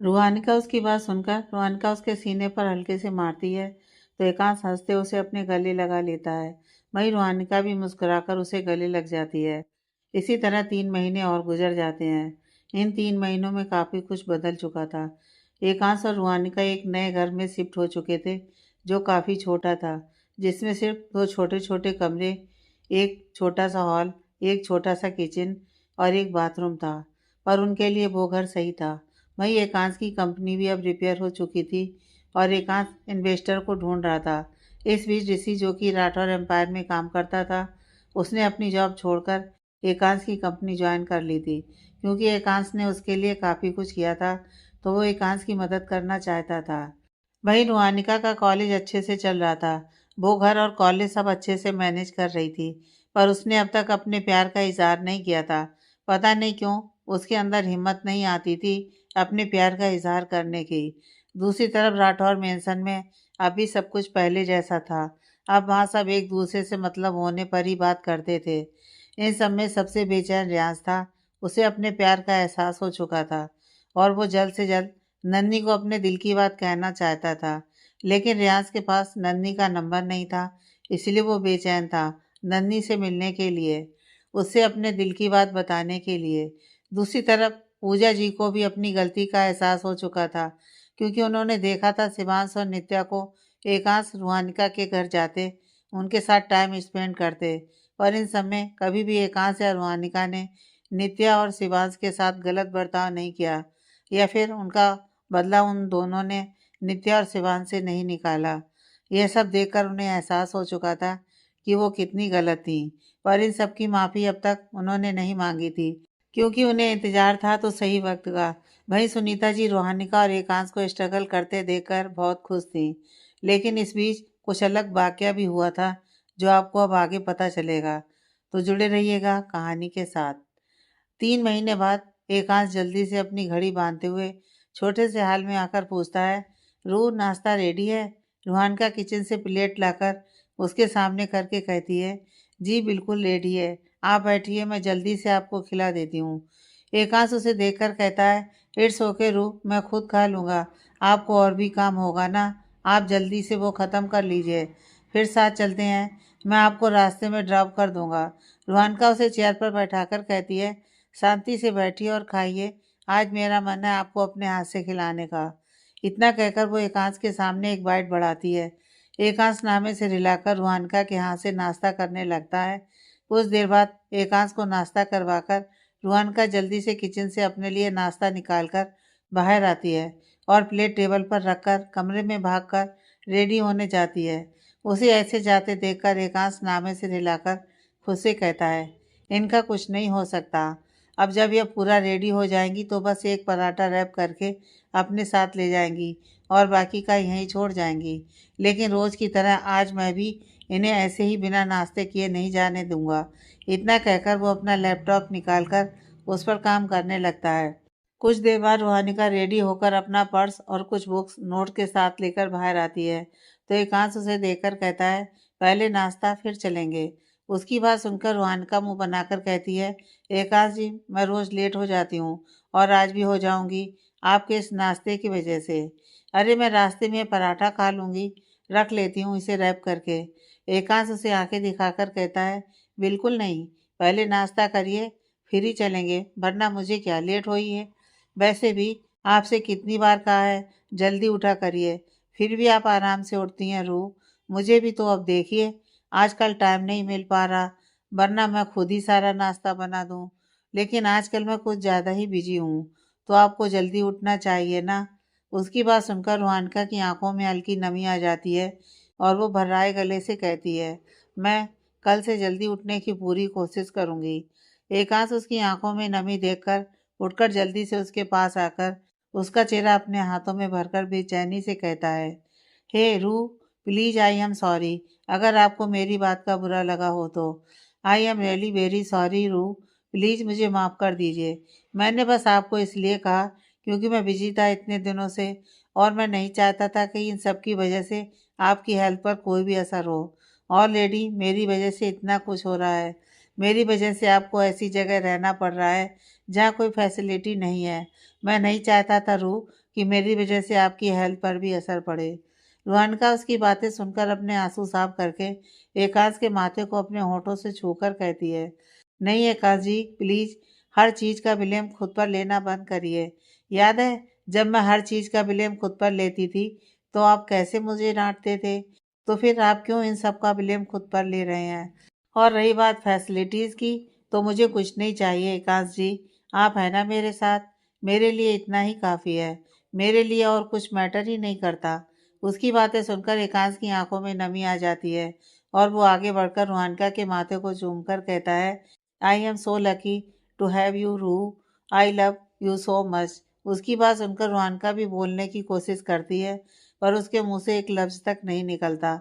रूहानिका उसकी बात सुनकर रूहानिका उसके सीने पर हल्के से मारती है तो एकांश हंसते उसे अपने गले लगा लेता है। वहीं रूहानिका भी मुस्कुराकर उसे गले लग जाती है। इसी तरह 3 महीने और गुजर जाते हैं। इन 3 महीनों में काफ़ी कुछ बदल चुका था। एकांश और रूहानिका एक नए घर में शिफ्ट हो चुके थे जो काफ़ी छोटा था, जिसमें सिर्फ 2 छोटे छोटे कमरे, एक छोटा सा हॉल, एक छोटा सा किचन और एक बाथरूम था। पर उनके लिए वो घर सही था। वहीं एकांश की कंपनी भी अब रिपेयर हो चुकी थी और एकांश इन्वेस्टर को ढूंढ रहा था। इस बीच ऋषि, जो कि राठौर एम्पायर में काम करता था, उसने अपनी जॉब छोड़कर एकांश की कंपनी ज्वाइन कर ली थी। क्योंकि एकांश ने उसके लिए काफ़ी कुछ किया था तो वो एकांश की मदद करना चाहता था। वहीं रुहानिका का कॉलेज अच्छे से चल रहा था। वो घर और कॉलेज सब अच्छे से मैनेज कर रही थी, पर उसने अब तक अपने प्यार का इजहार नहीं किया था। पता नहीं क्यों उसके अंदर हिम्मत नहीं आती थी अपने प्यार का इजहार करने की। दूसरी तरफ राठौर मेंशन में अभी सब कुछ पहले जैसा था। अब वहाँ सब एक दूसरे से मतलब होने पर ही बात करते थे। इन सब में सबसे बेचैन रियाज था। उसे अपने प्यार का एहसास हो चुका था और वो जल्द से जल्द नन्ही को अपने दिल की बात कहना चाहता था। लेकिन रियाज के पास नन्ही का नंबर नहीं था, इसलिए वो बेचैन था नन्ही से मिलने के लिए, उससे अपने दिल की बात बताने के लिए। दूसरी तरफ पूजा जी को भी अपनी गलती का एहसास हो चुका था, क्योंकि उन्होंने देखा था शिवांश और नित्या को एकांश रुहानिका के घर जाते, उनके साथ टाइम स्पेंड करते। और इन सब में कभी भी एकांश या रुहानिका ने नित्या और शिवांश के साथ गलत बर्ताव नहीं किया, या फिर उनका बदला उन दोनों ने नित्या और शिवांश से नहीं निकाला। यह सब देखकर उन्हें एहसास हो चुका था कि वो कितनी गलत थी। पर इन सब की माफ़ी अब तक उन्होंने नहीं मांगी थी, क्योंकि उन्हें इंतजार था तो सही वक्त का। वहीं सुनीता जी रोहानिका और एकांश को स्ट्रगल करते देखकर बहुत खुश थी। लेकिन इस बीच कुछ अलग वाकया भी हुआ था जो आपको अब आगे पता चलेगा। तो जुड़े रहिएगा कहानी के साथ। 3 महीने बाद एकांश जल्दी से अपनी घड़ी बांधते हुए छोटे से हाल में आकर पूछता है, रूह नाश्ता रेडी है? रूहानिका किचन से प्लेट लाकर उसके सामने करके कहती है, जी बिल्कुल रेडी है, आप बैठिए, मैं जल्दी से आपको खिला देती हूँ। एकांश उसे देखकर कहता है, इट्स ओके रूह, मैं खुद खा लूँगा, आपको और भी काम होगा ना, आप जल्दी से वो ख़त्म कर लीजिए, फिर साथ चलते हैं, मैं आपको रास्ते में ड्रॉप कर दूँगा। रूहानिका उसे चेयर पर बैठाकर कहती है, शांति से बैठिए और खाइए, आज मेरा मन है आपको अपने हाथ से खिलाने का। इतना कहकर वो एकांश के सामने एक बाइट बढ़ाती है। एकांश नामे से रिलाकर रुहानिका के हाथ से नाश्ता करने लगता है। कुछ देर बाद एकांश को नाश्ता करवाकर रुहानिका जल्दी से किचन से अपने लिए नाश्ता निकालकर बाहर आती है और प्लेट टेबल पर रखकर कमरे में भागकर रेडी होने जाती है। उसे ऐसे जाते देखकर एकांश नामे से रिलाकर खुद से कहता है, इनका कुछ नहीं हो सकता। अब जब यह पूरा रेडी हो जाएंगी तो बस एक पराठा रैप करके अपने साथ ले जाएंगी और बाकी का यहीं छोड़ जाएंगी। लेकिन रोज़ की तरह आज मैं भी इन्हें ऐसे ही बिना नाश्ते किए नहीं जाने दूंगा। इतना कहकर वो अपना लैपटॉप निकालकर उस पर काम करने लगता है। कुछ देर बाद रूहानिका रेडी होकर अपना पर्स और कुछ बुक्स नोट के साथ लेकर बाहर आती है तो एकांश उसे देखकर कहता है, पहले नाश्ता फिर चलेंगे। उसकी बात सुनकर रूहानिका मुंह बनाकर कहती है, एकांश जी, मैं रोज़ लेट हो जाती हूँ और आज भी हो जाऊंगी आपके इस नाश्ते की वजह से। अरे मैं रास्ते में पराठा खा लूँगी, रख लेती हूँ इसे रैप करके। एकांश उसे आंखें दिखाकर कहता है, बिल्कुल नहीं, पहले नाश्ता करिए फिर ही चलेंगे, वरना मुझे क्या लेट हुई है। वैसे भी आपसे कितनी बार कहा है जल्दी उठा करिए, फिर भी आप आराम से उठती हैं रूह। मुझे भी तो अब देखिए आजकल टाइम नहीं मिल पा रहा, वरना मैं खुद ही सारा नाश्ता बना दूँ। लेकिन आजकल मैं कुछ ज़्यादा ही बिजी हूँ, तो आपको जल्दी उठना चाहिए ना। उसकी बात सुनकर रूहानिका की आंखों में हल्की नमी आ जाती है और वो भर्राए गले से कहती है, मैं कल से जल्दी उठने की पूरी कोशिश करूँगी। एकांश उसकी आंखों में नमी देखकर उठकर जल्दी से उसके पास आकर उसका चेहरा अपने हाथों में भरकर बेचैनी से कहता है, हे रूह, प्लीज़ आई एम सॉरी, अगर आपको मेरी बात का बुरा लगा हो तो। I am really very sorry रूह, प्लीज़ मुझे माफ़ कर दीजिए। मैंने बस आपको इसलिए कहा क्योंकि मैं बिजी था इतने दिनों से और मैं नहीं चाहता था कि इन सब की वजह से आपकी हेल्थ पर कोई भी असर हो। ऑलरेडी मेरी वजह से इतना कुछ हो रहा है, मेरी वजह से आपको ऐसी जगह रहना पड़ रहा है जहाँ कोई फैसिलिटी नहीं है। मैं नहीं चाहता था रूह कि मेरी वजह से आपकी हेल्थ पर भी असर पड़े। रुहानका उसकी बातें सुनकर अपने आंसू साफ करके एकांश के माथे को अपने होठों से छूकर कहती है, नहीं एकांश जी, प्लीज हर चीज का ब्लेम खुद पर लेना बंद करिए। याद है जब मैं हर चीज का ब्लेम खुद पर लेती थी तो आप कैसे मुझे डांटते थे? तो फिर आप क्यों इन सब का ब्लेम खुद पर ले रहे हैं? और रही बात फैसिलिटीज की, तो मुझे कुछ नहीं चाहिए एकांश जी। आप है ना मेरे साथ, मेरे लिए इतना ही काफी है। मेरे लिए और कुछ मैटर ही नहीं करता। उसकी बातें सुनकर एकांश की आंखों में नमी आ जाती है और वो आगे बढ़कर रुहानका के माथे को चूमकर कहता है, I am so lucky to have you Rooh, I love you so much. उसकी बात सुनकर रुहानका भी बोलने की कोशिश करती है पर उसके मुंह से एक लफ्ज तक नहीं निकलता।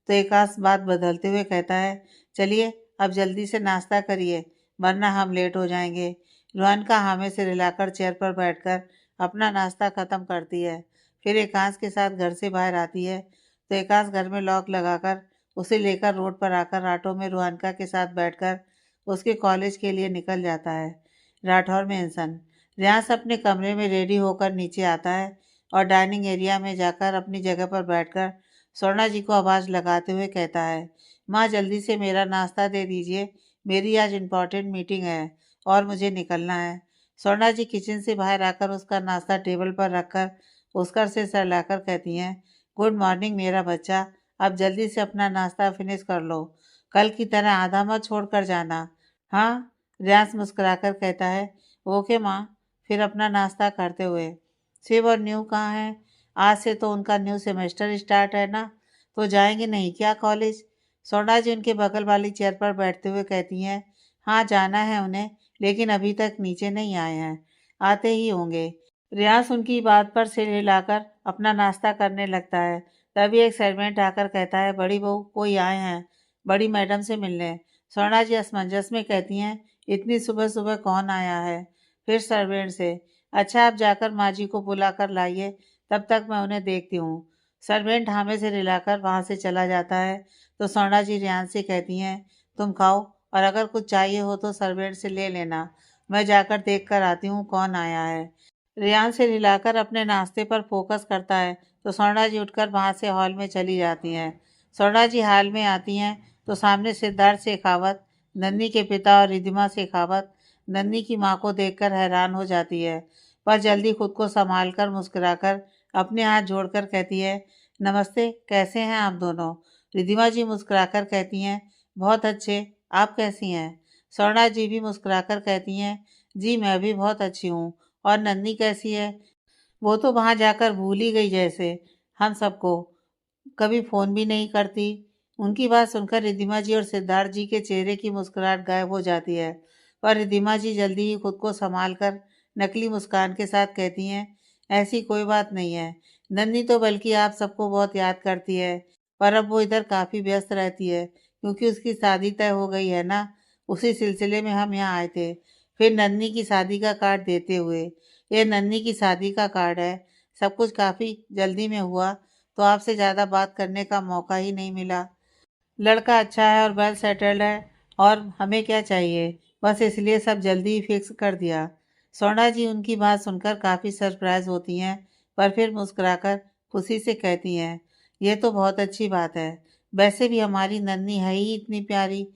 तो एकांश बात बदलते हुए कहता है, चलिए अब जल्दी से नाश्ता करिए वरना हम लेट हो जाएंगे। रुहानका हामी से रिलाकर चेयर पर बैठकर अपना नाश्ता खत्म करती है। फिर एकांश के साथ घर से बाहर आती है तो एकांश घर में लॉक लगाकर उसे लेकर रोड पर आकर ऑटो में रुहानका के साथ बैठकर उसके कॉलेज के लिए निकल जाता है। राठौर मेंशन। रियाज अपने कमरे में रेडी होकर नीचे आता है और डाइनिंग एरिया में जाकर अपनी जगह पर बैठकर स्वर्णा जी को आवाज़ लगाते हुए कहता है, माँ जल्दी से मेरा नाश्ता दे दीजिए, मेरी आज इम्पोर्टेंट मीटिंग है और मुझे निकलना है। स्वर्णा जी किचन से बाहर आकर उसका नाश्ता टेबल पर रखकर उसकर से सर लाकर कहती हैं, गुड मॉर्निंग मेरा बच्चा, अब जल्दी से अपना नाश्ता फिनिश कर लो, कल की तरह आधा मत छोड़ कर जाना। हाँ, रियांश मुस्कुराकर कहता है, ओके माँ। फिर अपना नाश्ता करते हुए, शिव और न्यू कहाँ हैं? आज से तो उनका न्यू सेमेस्टर स्टार्ट है ना, तो जाएंगे नहीं क्या कॉलेज? स्वर्णा जी उनके बगल वाली चेयर पर बैठते हुए कहती हैं, हाँ जाना है उन्हें, लेकिन अभी तक नीचे नहीं आए हैं, आते ही होंगे। रियाज उनकी बात पर सिर हिलाकर अपना नाश्ता करने लगता है। तभी एक सर्वेंट आकर कहता है, बड़ी बहू कोई आए हैं, बड़ी मैडम से मिलने। स्वर्णा जी असमंजस में कहती हैं, इतनी सुबह सुबह कौन आया है? फिर सर्वेंट से, अच्छा आप जाकर माँ जी को बुला कर लाइए, तब तक मैं उन्हें देखती हूँ। सर्वेंट हामे से रिलाकर वहाँ से चला जाता है तो स्वर्णा जी रियांश से कहती हैं, तुम खाओ और अगर कुछ चाहिए हो तो सर्वेंट से ले लेना, मैं जाकर देख कर आती हूँ कौन आया है। रियान से रिलाकर अपने नाश्ते पर फोकस करता है तो स्वर्णा जी उठकर वहाँ से हॉल में चली जाती हैं। स्वर्णा जी हॉल में आती हैं तो सामने सिद्धार्थ शेखावत, नन्ही के पिता और रिद्धिमा शेखावत नन्ही की माँ को देखकर हैरान हो जाती है, पर जल्दी खुद को संभाल कर मुस्कुराकर अपने हाथ जोड़कर कहती है, नमस्ते, कैसे हैं आप दोनों? रिद्धिमा जी मुस्कुराकर कहती हैं, बहुत अच्छे, आप कैसी हैं? स्वर्णा जी भी मुस्कुराकर कहती हैं, जी मैं भी बहुत अच्छी हूँ। और नन्ही कैसी है? वो तो वहां जाकर भूल ही गई जैसे हम सबको, कभी फोन भी नहीं करती। उनकी बात सुनकर रिद्धिमा जी और सिद्धार्थ जी के चेहरे की मुस्कुराहट गायब हो जाती है, पर रिद्धिमा जी जल्दी ही खुद को संभाल कर नकली मुस्कान के साथ कहती हैं, ऐसी कोई बात नहीं है। नन्ही तो बल्कि आप सबको बहुत याद करती है, पर अब वो इधर काफ़ी व्यस्त रहती है क्योंकि उसकी शादी तय हो गई है ना। उसी सिलसिले में हम यहाँ आए थे। फिर नन्ही की शादी का कार्ड देते हुए, ये नन्ही की शादी का कार्ड है। सब कुछ काफ़ी जल्दी में हुआ तो आपसे ज़्यादा बात करने का मौका ही नहीं मिला। लड़का अच्छा है और वेल सेटल्ड है और हमें क्या चाहिए, बस इसलिए सब जल्दी ही फिक्स कर दिया। सोना जी उनकी बात सुनकर काफ़ी सरप्राइज होती हैं, पर फिर मुस्कुराकर खुशी से कहती हैं, ये तो बहुत अच्छी बात है। वैसे भी हमारी नन्ही है ही इतनी प्यारी,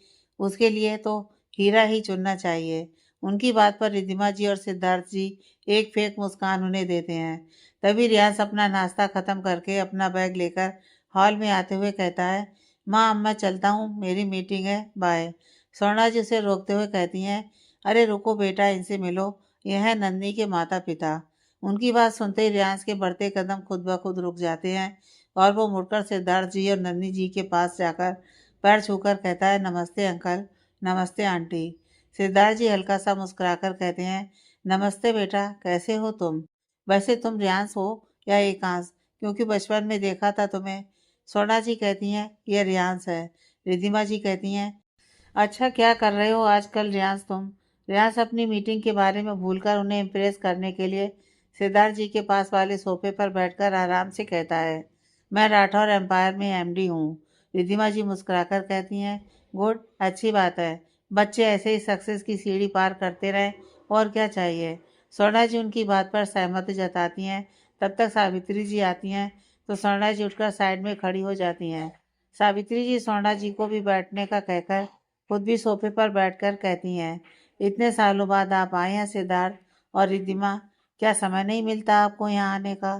उसके लिए तो हीरा ही चुनना चाहिए। उनकी बात पर रिद्धिमा जी और सिद्धार्थ जी एक फेक मुस्कान उन्हें देते हैं। तभी रियाज अपना नाश्ता खत्म करके अपना बैग लेकर हॉल में आते हुए कहता है, माँ अब मैं चलता हूँ, मेरी मीटिंग है, बाय। स्वर्णा जी उसे रोकते हुए कहती हैं, अरे रुको बेटा, इनसे मिलो, यह है नन्ही के माता पिता। उनकी बात सुनते ही रियांश के बढ़ते कदम खुद ब खुद रुक जाते हैं और वो मुड़कर सिद्धार्थ जी और नन्ही जी के पास जाकर पैर छूकर कहता है, नमस्ते अंकल, नमस्ते आंटी। सिद्धार्थ जी हल्का सा मुस्कुराकर कहते हैं, नमस्ते बेटा, कैसे हो तुम? वैसे तुम रियांश हो या एकांश, क्योंकि बचपन में देखा था तुम्हें। सोना जी कहती हैं, यह रियांश है। रिद्धिमा जी कहती हैं, अच्छा क्या कर रहे हो आजकल रियांश तुम? रियांश अपनी मीटिंग के बारे में भूलकर उन्हें इम्प्रेस करने के लिए सिद्धार्थ जी के पास वाले सोफे पर बैठकर आराम से कहता है, मैं राठौर एम्पायर में एमडी हूँ। रिद्धिमा जी मुस्कुराकर कहती हैं, गुड, अच्छी बात है, बच्चे ऐसे ही सक्सेस की सीढ़ी पार करते रहें और क्या चाहिए। स्वर्णा जी उनकी बात पर सहमति जताती हैं। तब तक सावित्री जी आती हैं तो स्वर्णा जी उठकर साइड में खड़ी हो जाती हैं। सावित्री जी स्वर्णा जी को भी बैठने का कहकर खुद भी सोफे पर बैठकर कहती हैं, इतने सालों बाद आप आए हैं सिद्धार्थ और रिद्धिमा, क्या समय नहीं मिलता आपको यहाँ आने का।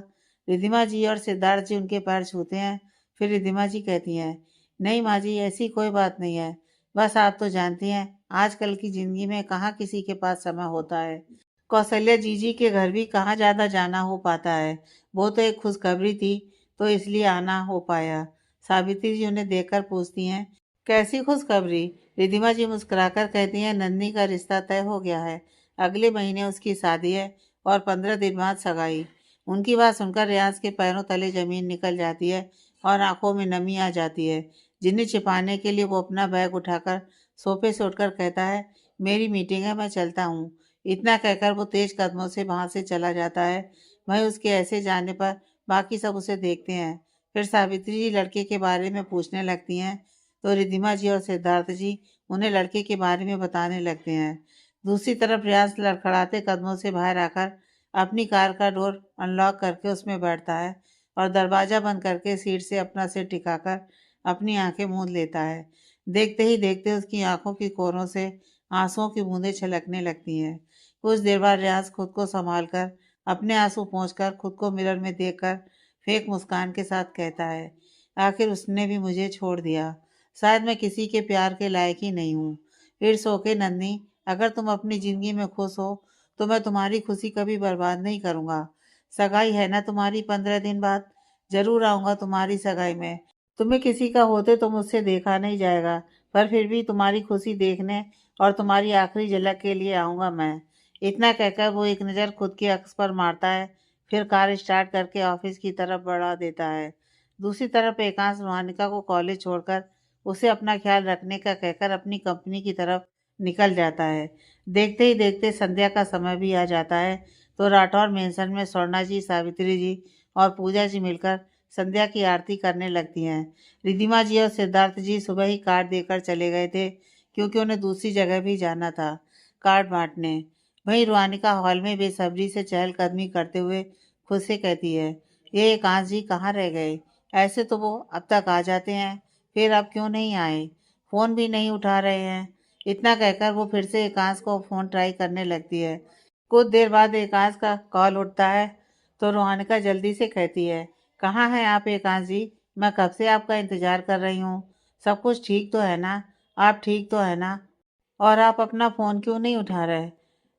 रिद्धिमा जी और सिद्धार्थ जी उनके पैर छूते हैं। फिर रिद्धिमा जी कहती हैं, नहीं माँ जी, ऐसी कोई बात नहीं है, बस आप तो जानती हैं आजकल की जिंदगी में कहाँ किसी के पास समय होता है। कौशल्या जीजी के घर भी कहाँ ज़्यादा जाना हो पाता है। वो तो एक खुशखबरी थी तो इसलिए आना हो पाया। सावित्री जी उन्हें देखकर पूछती हैं, कैसी खुशखबरी। रिद्धिमा जी मुस्कुराकर कहती हैं, नन्ही का रिश्ता तय हो गया है, अगले महीने उसकी शादी है और 15 दिन बाद सगाई। उनकी बात सुनकर रियाज के पैरों तले जमीन निकल जाती है और आंखों में नमी आ जाती है, जिन्हें छिपाने के लिए वो अपना बैग उठाकर सोफे से उठकर कहता है, मेरी मीटिंग है, मैं चलता हूँ। इतना कहकर वो तेज कदमों से वहां से चला जाता है। वहीं उसके ऐसे जाने पर बाकी सब उसे देखते हैं। फिर सावित्री जी लड़के के बारे में पूछने लगती हैं तो रिद्धिमा जी और सिद्धार्थ जी उन्हें लड़के के बारे में बताने लगते हैं। दूसरी तरफ रियाज लड़खड़ाते कदमों से बाहर आकर अपनी कार का डोर अनलॉक करके उसमें बैठता है और दरवाजा बंद करके सीट से अपना सिर टिकाकर अपनी आंखें मूंद लेता है। देखते ही देखते उसकी आंखों की कोरों से आंसुओं की बूंदें छलकने लगती हैं। कुछ देर बाद रियाज खुद को संभाल कर अपने आंसू पोंछकर खुद को मिरर में देखकर फेक मुस्कान के साथ कहता है, आखिर उसने भी मुझे छोड़ दिया, शायद मैं किसी के प्यार के लायक ही नहीं हूँ। इट्स ओके नन्ही, अगर तुम अपनी जिंदगी में खुश हो तो मैं तुम्हारी खुशी कभी बर्बाद नहीं करूँगा। सगाई है ना तुम्हारी 15 दिन बाद, जरूर आऊँगा तुम्हारी सगाई में। तुम्हें किसी का होते तो मुझसे देखा नहीं जाएगा, पर फिर भी तुम्हारी खुशी देखने और तुम्हारी आखिरी झलक के लिए आऊँगा मैं। इतना कहकर वो एक नज़र खुद की अक्स पर मारता है, फिर कार स्टार्ट करके ऑफिस की तरफ बढ़ा देता है। दूसरी तरफ एकांश रोहानिका को कॉलेज छोड़कर उसे अपना ख्याल रखने का कहकर अपनी कंपनी की तरफ निकल जाता है। देखते ही देखते संध्या का समय भी आ जाता है तो राठौर मेंशन में स्वर्णा जी, सावित्री जी और पूजा जी मिलकर संध्या की आरती करने लगती हैं। रिद्धिमा जी और सिद्धार्थ जी सुबह ही कार्ड देकर चले गए थे क्योंकि उन्हें दूसरी जगह भी जाना था कार्ड बांटने। वहीं रोहानिका हॉल में बेसब्री से चहलकदमी करते हुए खुद से कहती है, ये एकांश जी कहाँ रह गए, ऐसे तो वो अब तक आ जाते हैं, फिर अब क्यों नहीं आए, फ़ोन भी नहीं उठा रहे हैं। इतना कहकर वो फिर से एकांश को फ़ोन ट्राई करने लगती है। कुछ देर बाद एकांश का कॉल उठता है तो रोहानिका जल्दी से कहती है, कहाँ हैं आप एकांश जी, मैं कब से आपका इंतज़ार कर रही हूँ। सब कुछ ठीक तो है ना, आप ठीक तो है ना, और आप अपना फ़ोन क्यों नहीं उठा रहे।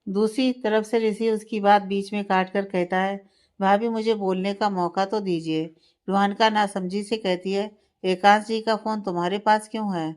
दूसरी तरफ से ऋषि उसकी बात बीच में काट कर कहता है, भाभी मुझे बोलने का मौका तो दीजिए। रोहनका नासमझी से कहती है, एकांश जी का फ़ोन तुम्हारे पास क्यों है।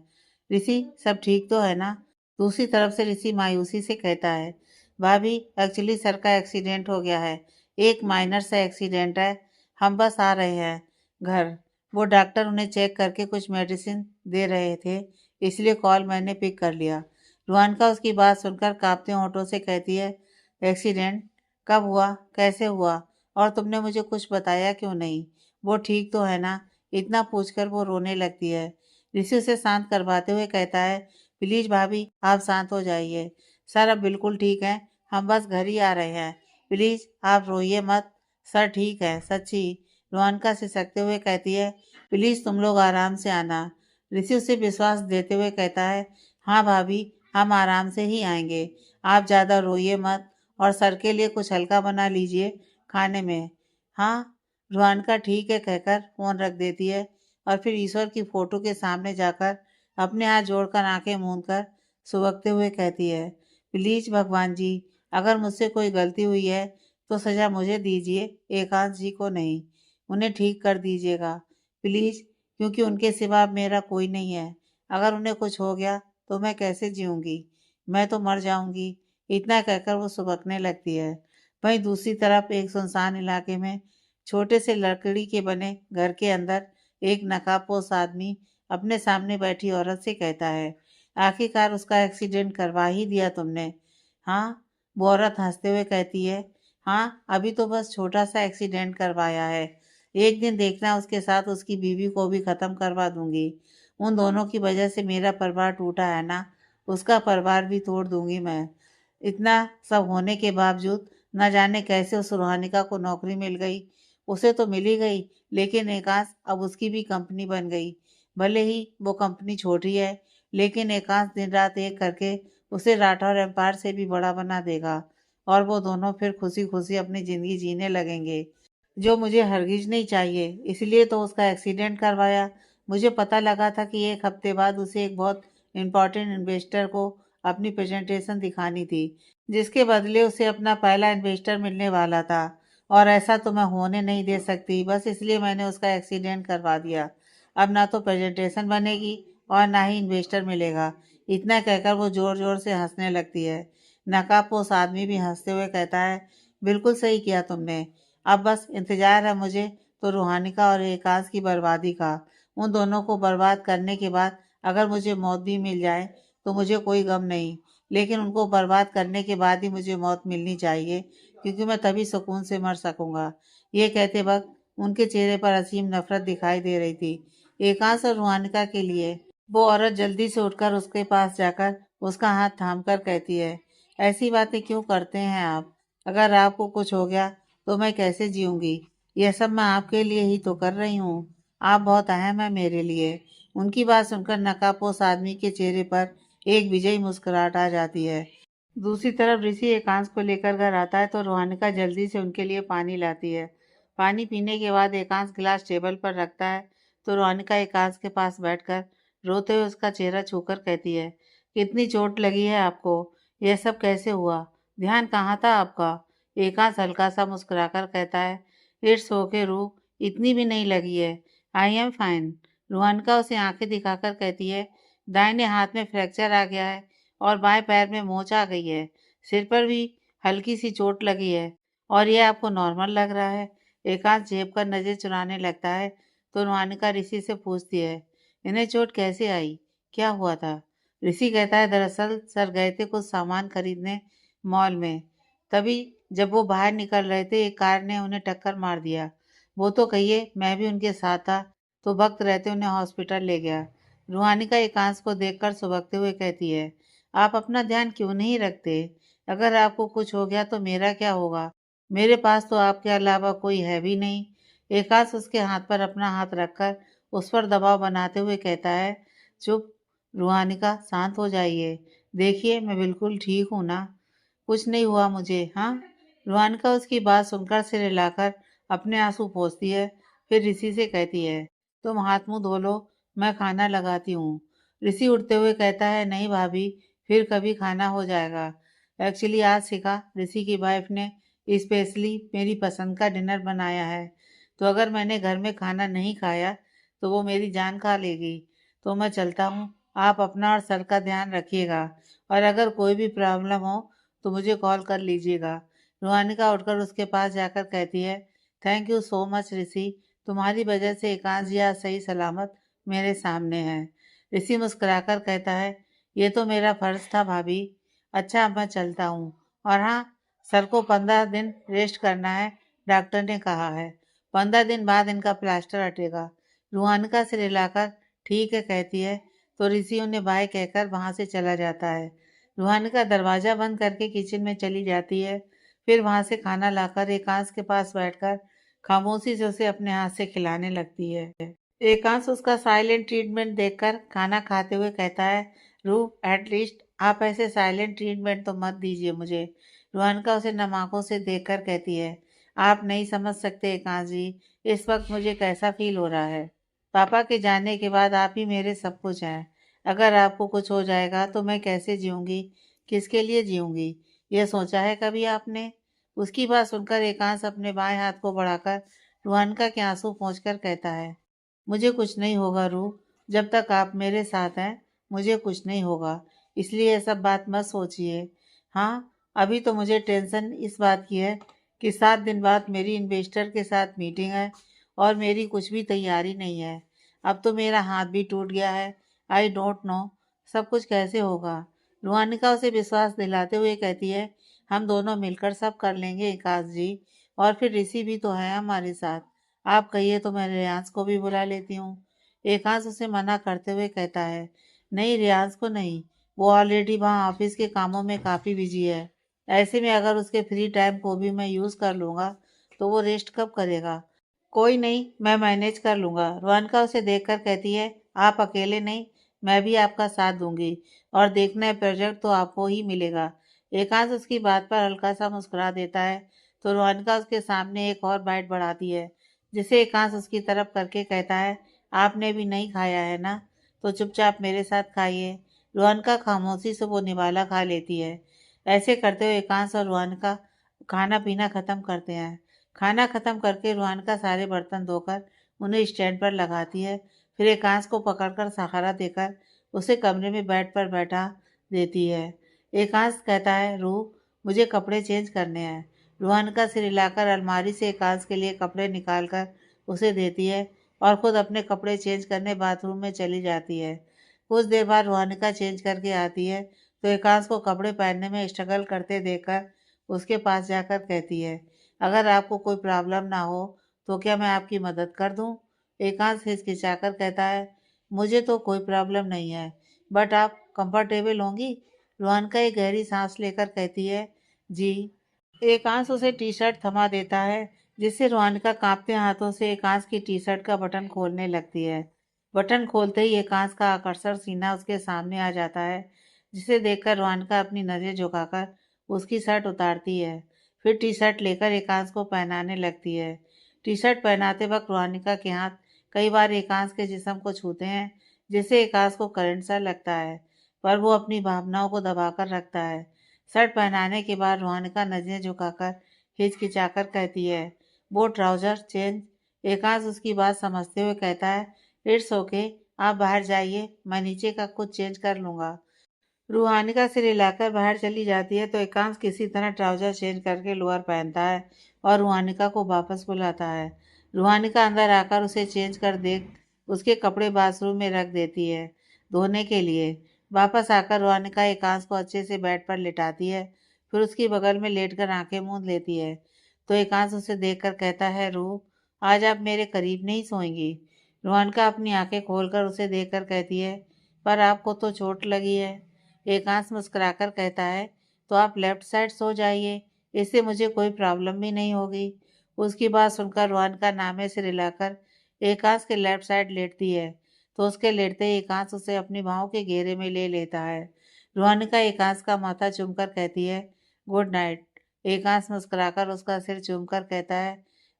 ऋषि सब ठीक तो है ना। दूसरी तरफ से ऋषि मायूसी से कहता है, भाभी एक्चुअली सर का एक्सीडेंट हो गया है, एक माइनर सा एक्सीडेंट है, हम बस आ रहे हैं घर। वो डॉक्टर उन्हें चेक करके कुछ मेडिसिन दे रहे थे, इसलिए कॉल मैंने पिक कर लिया। रुहानका उसकी बात सुनकर कांपते होंठों से कहती है, एक्सीडेंट कब हुआ, कैसे हुआ, और तुमने मुझे कुछ बताया क्यों नहीं, वो ठीक तो है ना। इतना पूछकर वो रोने लगती है। ऋषि उसे शांत करवाते हुए कहता है, प्लीज भाभी आप शांत हो जाइए, सर अब बिल्कुल ठीक है, हम बस घर ही आ रहे हैं, प्लीज आप रोइए मत, सर ठीक है सच्ची। रोहनका सिसकते हुए कहती है, प्लीज तुम लोग आराम से आना। ऋषि उसे विश्वास देते हुए कहता है, हाँ भाभी हम आराम से ही आएंगे, आप ज़्यादा रोइए मत, और सर के लिए कुछ हल्का बना लीजिए खाने में। हाँ, रुहानका ठीक है कहकर फ़ोन रख देती है और फिर ईश्वर की फ़ोटो के सामने जाकर अपने हाथ जोड़कर आंखें मूंद कर सुबकते हुए कहती है, प्लीज़ भगवान जी, अगर मुझसे कोई गलती हुई है तो सज़ा मुझे दीजिए, एकांश जी को नहीं। उन्हें ठीक कर दीजिएगा प्लीज़, क्योंकि उनके सिवा अब मेरा कोई नहीं है। अगर उन्हें कुछ हो गया तो मैं कैसे जीऊँगी, मैं तो मर जाऊँगी। इतना कहकर वो सुबकने लगती है। वहीं दूसरी तरफ एक सुनसान इलाके में छोटे से लकड़ी के बने घर के अंदर एक नकाबपोश आदमी अपने सामने बैठी औरत से कहता है, आखिरकार उसका एक्सीडेंट करवा ही दिया तुमने। हाँ, वो औरत हंसते हुए कहती है, हाँ अभी तो बस छोटा सा एक्सीडेंट करवाया है, एक दिन देखना उसके साथ उसकी बीवी को भी ख़त्म करवा दूंगी। उन दोनों की वजह से मेरा परिवार टूटा है ना, उसका परिवार भी तोड़ दूंगी मैं। इतना सब होने के बावजूद न जाने कैसे उस रूहानिका को नौकरी मिल गई। उसे तो मिल ही गई, लेकिन एकांश अब उसकी भी कंपनी बन गई। भले ही वो कंपनी छोटी है, लेकिन एकांश दिन रात एक करके उसे राठौर एम्पायर से भी बड़ा बना देगा और वो दोनों फिर खुशी खुशी अपनी ज़िंदगी जीने लगेंगे, जो मुझे हरगिज नहीं चाहिए। इसलिए तो उसका एक्सीडेंट करवाया। मुझे पता लगा था कि 1 हफ्ते बाद उसे एक बहुत इम्पोर्टेंट इन्वेस्टर को अपनी प्रेजेंटेशन दिखानी थी, जिसके बदले उसे अपना पहला इन्वेस्टर मिलने वाला था। और ऐसा तो मैं होने नहीं दे सकती, बस इसलिए मैंने उसका एक्सीडेंट करवा दिया। अब ना तो प्रेजेंटेशन बनेगी और ना ही इन्वेस्टर मिलेगा। इतना कहकर वो जोर जोर से हंसने लगती है। नकाबपोश आदमी भी हंसते हुए कहता है, बिल्कुल सही किया तुमने। अब बस इंतजार है मुझे तो रूहानिका और एकांश की बर्बादी का। उन दोनों को बर्बाद करने के बाद अगर मुझे मौत भी मिल जाए तो मुझे कोई गम नहीं, लेकिन उनको बर्बाद करने के बाद ही मुझे मौत मिलनी चाहिए, क्योंकि मैं तभी सुकून से मर सकूंगा। ये कहते वक्त उनके चेहरे पर असीम नफरत दिखाई दे रही थी, एकांश और रूहानिका के लिए। वो औरत जल्दी से उठकर उसके पास जाकर उसका हाथ थामकर कहती है, ऐसी बातें क्यों करते हैं आप? अगर आपको कुछ हो गया तो मैं कैसे जीऊंगी? यह सब मैं आपके लिए ही तो कर रही हूँ। आप बहुत अहम है मेरे लिए। उनकी बात सुनकर नकाबपोश आदमी के चेहरे पर एक विजयी मुस्कुराहट आ जाती है। दूसरी तरफ ऋषि एकांश को लेकर घर आता है तो रोहानिका जल्दी से उनके लिए पानी लाती है। पानी पीने के बाद एकांश गिलास टेबल पर रखता है तो रोहानिका एकांश के पास बैठकर रोते हुए उसका चेहरा छूकर कहती है, कितनी चोट लगी है आपको? यह सब कैसे हुआ? ध्यान कहाँ था आपका? एकांश हल्का सा मुस्कुराकर कहता है, इट्स ओके रू, इतनी भी नहीं लगी है। I am fine. रोहानिका उसे आंखें दिखाकर कहती है, दाहिने हाथ में फ्रैक्चर आ गया है और बाएं पैर में मोच आ गई है। सिर पर भी हल्की सी चोट लगी है और यह आपको नॉर्मल लग रहा है। एकांश जेब कर नजर चुराने लगता है तो रोहानिका ऋषि से पूछती है, इन्हें चोट कैसे आई? क्या हुआ था? ऋषि कहता है, दरअसल सर गए थे कुछ सामान खरीदने मॉल में। तभी जब वो बाहर निकल रहे थे एक कार ने उन्हें टक्कर मार दिया। वो तो कहिए मैं भी उनके साथ था, तो वक्त रहते उन्हें हॉस्पिटल ले गया। रूहानिका एकांश को देखकर सुबकते हुए कहती है, आप अपना ध्यान क्यों नहीं रखते? अगर आपको कुछ हो गया तो मेरा क्या होगा? मेरे पास तो आपके अलावा कोई है भी नहीं। एकांश उसके हाथ पर अपना हाथ रखकर उस पर दबाव बनाते हुए कहता है, चुप रूहानिका, शांत हो जाइए। देखिए मैं बिल्कुल ठीक हूँ ना, कुछ नहीं हुआ मुझे। हाँ, रूहानिका उसकी बात सुनकर सिर हिलाकर अपने आंसू पोंछती है, फिर ऋषि से कहती है, तुम हाथ मुंह धो लो, मैं खाना लगाती हूँ। ऋषि उठते हुए कहता है, नहीं भाभी, फिर कभी खाना हो जाएगा। एक्चुअली आज सीखा ऋषि की वाइफ ने स्पेशली मेरी पसंद का डिनर बनाया है, तो अगर मैंने घर में खाना नहीं खाया तो वो मेरी जान खा लेगी। तो मैं चलता हूँ, आप अपना और सर का ध्यान रखिएगा, और अगर कोई भी प्रॉब्लम हो तो मुझे कॉल कर लीजिएगा। रूहानिका उठकर उसके पास जाकर कहती है, थैंक यू सो मच ऋषि, तुम्हारी वजह से एकांश जी आज सही सलामत मेरे सामने है। ऋषि मुस्कुराकर कहता है, ये तो मेरा फर्ज था भाभी। अच्छा अब मैं चलता हूँ, और हाँ, सर को 15 दिन रेस्ट करना है, डॉक्टर ने कहा है। 15 दिन बाद इनका प्लास्टर हटेगा। रूहानिका सिर हिलाकर ठीक है कहती है तो ऋषि उन्हें बाय कहकर वहां से चला जाता है। रूहानिका दरवाजा बंद करके किचन में चली जाती है, फिर वहां से खाना लाकर एकांश के पास बैठकर खामोशी से उसे अपने हाथ से खिलाने लगती है। एकांश उसका साइलेंट ट्रीटमेंट देखकर खाना खाते हुए कहता है, रू, एटलीस्ट आप ऐसे साइलेंट ट्रीटमेंट तो मत दीजिए मुझे। रूहानिका उसे नम आंखों से देखकर कहती है, आप नहीं समझ सकते एकांश जी, इस वक्त मुझे कैसा फील हो रहा है। पापा के जाने के बाद आप ही मेरे सब कुछ हैं। अगर आपको कुछ हो जाएगा तो मैं कैसे जीऊँगी? किसके लिए जीऊँगी? यह सोचा है कभी आपने? उसकी बात सुनकर एकांश अपने बाएं हाथ को बढ़ाकर रूहानिका के आंसू पोंछकर कहता है, मुझे कुछ नहीं होगा रू, जब तक आप मेरे साथ हैं मुझे कुछ नहीं होगा, इसलिए ये सब बात मत सोचिए। हाँ, अभी तो मुझे टेंशन इस बात की है कि 7 दिन बाद मेरी इन्वेस्टर के साथ मीटिंग है और मेरी कुछ भी तैयारी नहीं है। अब तो मेरा हाथ भी टूट गया है। आई डोंट नो सब कुछ कैसे होगा। रूहानिका उसे विश्वास दिलाते हुए कहती है, हम दोनों मिलकर सब कर लेंगे आकाश जी, और फिर ऋषि भी तो है हमारे साथ। आप कहिए तो मैं रियांश को भी बुला लेती हूँ। एकांश उसे मना करते हुए कहता है, नहीं रियांश को नहीं, वो ऑलरेडी वहाँ ऑफिस के कामों में काफ़ी बिजी है। ऐसे में अगर उसके फ्री टाइम को भी मैं यूज़ कर लूँगा तो वो रेस्ट कब करेगा? कोई नहीं, मैं मैनेज कर लूँगा। रोहनका उसे देखकर कहती है, आप अकेले नहीं, मैं भी आपका साथ दूंगी और देखना है प्रोजेक्ट तो आपको ही मिलेगा। एकांश उसकी बात पर हल्का सा मुस्कुरा देता है तो रोहनका उसके सामने एक और बाइट बढ़ाती है, जिसे एकांश उसकी तरफ करके कहता है, आपने भी नहीं खाया है ना, तो चुपचाप मेरे साथ खाइए। रोहनका खामोशी से वो निवाला खा लेती है। ऐसे करते हुए एकांश और रोहनका खाना पीना खत्म करते हैं। खाना खत्म करके रोहनका सारे बर्तन धोकर उन्हें स्टैंड पर लगाती है, फिर एकांश को पकड़कर सहारा देकर उसे कमरे में बेड पर बैठा देती है। एकांश कहता है, रूह, मुझे कपड़े चेंज करने हैं। रोहनका सिर हिलाकर अलमारी से एकांश के लिए कपड़े निकालकर उसे देती है और खुद अपने कपड़े चेंज करने बाथरूम में चली जाती है। कुछ देर बाद रोहनका चेंज करके आती है तो एकांश को कपड़े पहनने में स्ट्रगल करते देखकर उसके पास जाकर कहती है, अगर आपको कोई प्रॉब्लम ना हो तो क्या मैं आपकी मदद कर दूं? एकांश हिचकिचाकर कहता है, मुझे तो कोई प्रॉब्लम नहीं है, बट आप कंफर्टेबल होंगी? रोहनका एक गहरी सांस लेकर कहती है, जी। एकांश उसे टी शर्ट थमा देता है, जिससे रोहनका कांपते हाथों से एकांश की टी शर्ट का बटन खोलने लगती है। बटन खोलते ही एकांश का आकर्षक सीना उसके सामने आ जाता है, जिसे देखकर रोहनका अपनी नज़र झुकाकर उसकी शर्ट उतारती है। फिर टी शर्ट लेकर एकांश को पहनाने लगती है। टी शर्ट पहनाते वक्त रोहनका के हाथ कई बार एकांश के जिस्म को छूते हैं, जिससे एकांश को करंट सा लगता है, पर वो अपनी भावनाओं को दबाकर रखता है। शर्ट पहनाने के बाद रोहनका नजरें झुकाकर हिचकिचाकर कहती है, वो ट्राउजर चेंज? एकांश उसकी बात समझते हुए कहता है, इट्स ओके, आप बाहर जाइए, मैं नीचे का कुछ चेंज कर लूँगा। रूहानिका सिर हिलाकर बाहर चली जाती है तो एकांश किसी तरह ट्राउजर चेंज करके लोअर पहनता है और रूहानिका को वापस बुलाता है। रूहानिका अंदर आकर उसे चेंज कर देख उसके कपड़े बाथरूम में रख देती है धोने के लिए। वापस आकर रूहानिका एकांश को अच्छे से बेड पर लिटाती है, फिर उसकी बगल में लेटकर आंखें मूंद लेती है तो एकांश उसे देखकर कहता है, रूह, आज आप मेरे करीब नहीं सोएंगी? रूहानिका अपनी आंखें खोलकर उसे देखकर कहती है, पर आपको तो चोट लगी है। एकांश मुस्कुराकर कहता है, तो आप लेफ्ट साइड सो जाइए, इससे मुझे कोई प्रॉब्लम भी नहीं होगी। उसकी बात सुनकर रोहनका नामे से हिलाकर एकांश के लेफ्ट साइड लेटती है तो उसके लेटते ही एकांश उसे अपनी बाहों के घेरे में ले लेता है। रोहनका एकांश का माथा चूमकर कहती है, गुड नाइट। एकांश मुस्कुराकर उसका सिर चूमकर कहता है,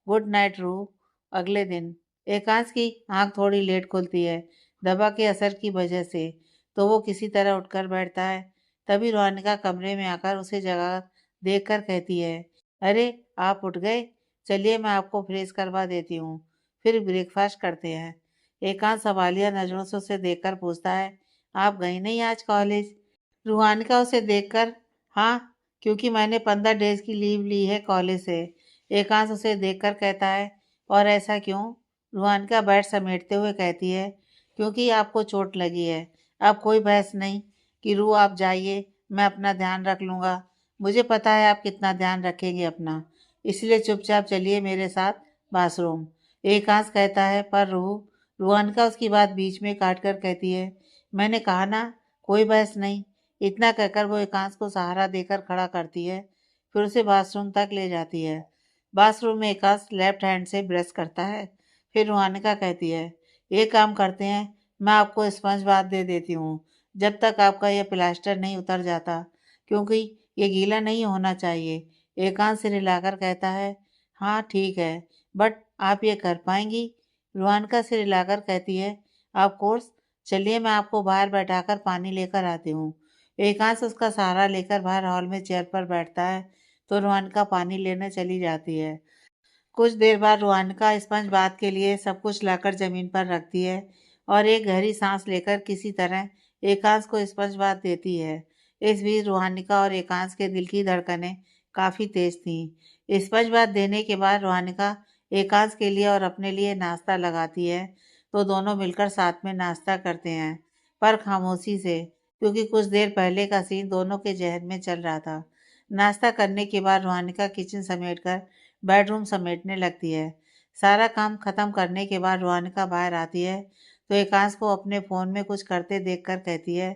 गुड नाइट रूह। अगले दिन एकांश की आंख थोड़ी लेट खुलती है, दवा के असर की वजह से, तो वो किसी तरह उठकर बैठता है। तभी रोहनिका कमरे में आकर उसे जगह देखकर कहती है, अरे आप उठ गए, चलिए मैं आपको फ्रेश करवा देती हूँ, फिर ब्रेकफास्ट करते हैं। एकांत सवालिया नजरों से उसे देखकर पूछता है, आप गई नहीं आज कॉलेज? रूहानिका उसे देखकर, हाँ, क्योंकि मैंने 15 डेज की लीव ली है कॉलेज से। एकांश उसे देखकर कहता है, और ऐसा क्यों? रूहानिका बैठ समेटते हुए कहती है, क्योंकि आपको चोट लगी है। अब कोई बहस नहीं कि रूह आप जाइए, मैं अपना ध्यान रख लूँगा। मुझे पता है आप कितना ध्यान रखेंगे अपना, इसलिए चुपचाप चलिए मेरे साथ बाथरूम। एकांश कहता है, पर रूहानिका उसकी बात बीच में काट कर कहती है, मैंने कहा ना, कोई बहस नहीं। इतना कहकर वो एकांश को सहारा देकर खड़ा करती है, फिर उसे बाथरूम तक ले जाती है। बाथरूम में एकांश लेफ्ट हैंड से ब्रश करता है, फिर रुहानिका कहती है, एक काम करते हैं, मैं आपको स्पंज बाथ दे देती हूँ, जब तक आपका यह प्लास्टर नहीं उतर जाता, क्योंकि ये गीला नहीं होना चाहिए। एकांश सिर हिलाकर कहता है, हाँ ठीक है, बट आप ये कर पाएंगी? रुहानिका सिर हिलाकर कहती है, ऑफ कोर्स, चलिए मैं आपको बाहर बैठाकर पानी लेकर आती हूँ। एकांश उसका सहारा लेकर बाहर हॉल में चेयर पर बैठता है तो रोहनका पानी लेने चली जाती है। कुछ देर बाद रोहनका स्पंज बाथ के लिए सब कुछ लाकर जमीन पर रखती है और एक गहरी सांस लेकर किसी तरह एकांश को स्पंज बाथ देती है। इस बीच रोहानिका और एकांश के दिल की धड़कनें काफ़ी तेज थीं। स्पंज बाथ देने के बाद रोहानिका एकांश के लिए और अपने लिए नाश्ता लगाती है तो दोनों मिलकर साथ में नाश्ता करते हैं, पर खामोशी से, क्योंकि कुछ देर पहले का सीन दोनों के जहन में चल रहा था। नाश्ता करने के बाद रोहानिका किचन समेटकर बेडरूम समेटने लगती है। सारा काम खत्म करने के बाद रोहानिका बाहर आती है तो एकांश को अपने फ़ोन में कुछ करते देखकर कहती है,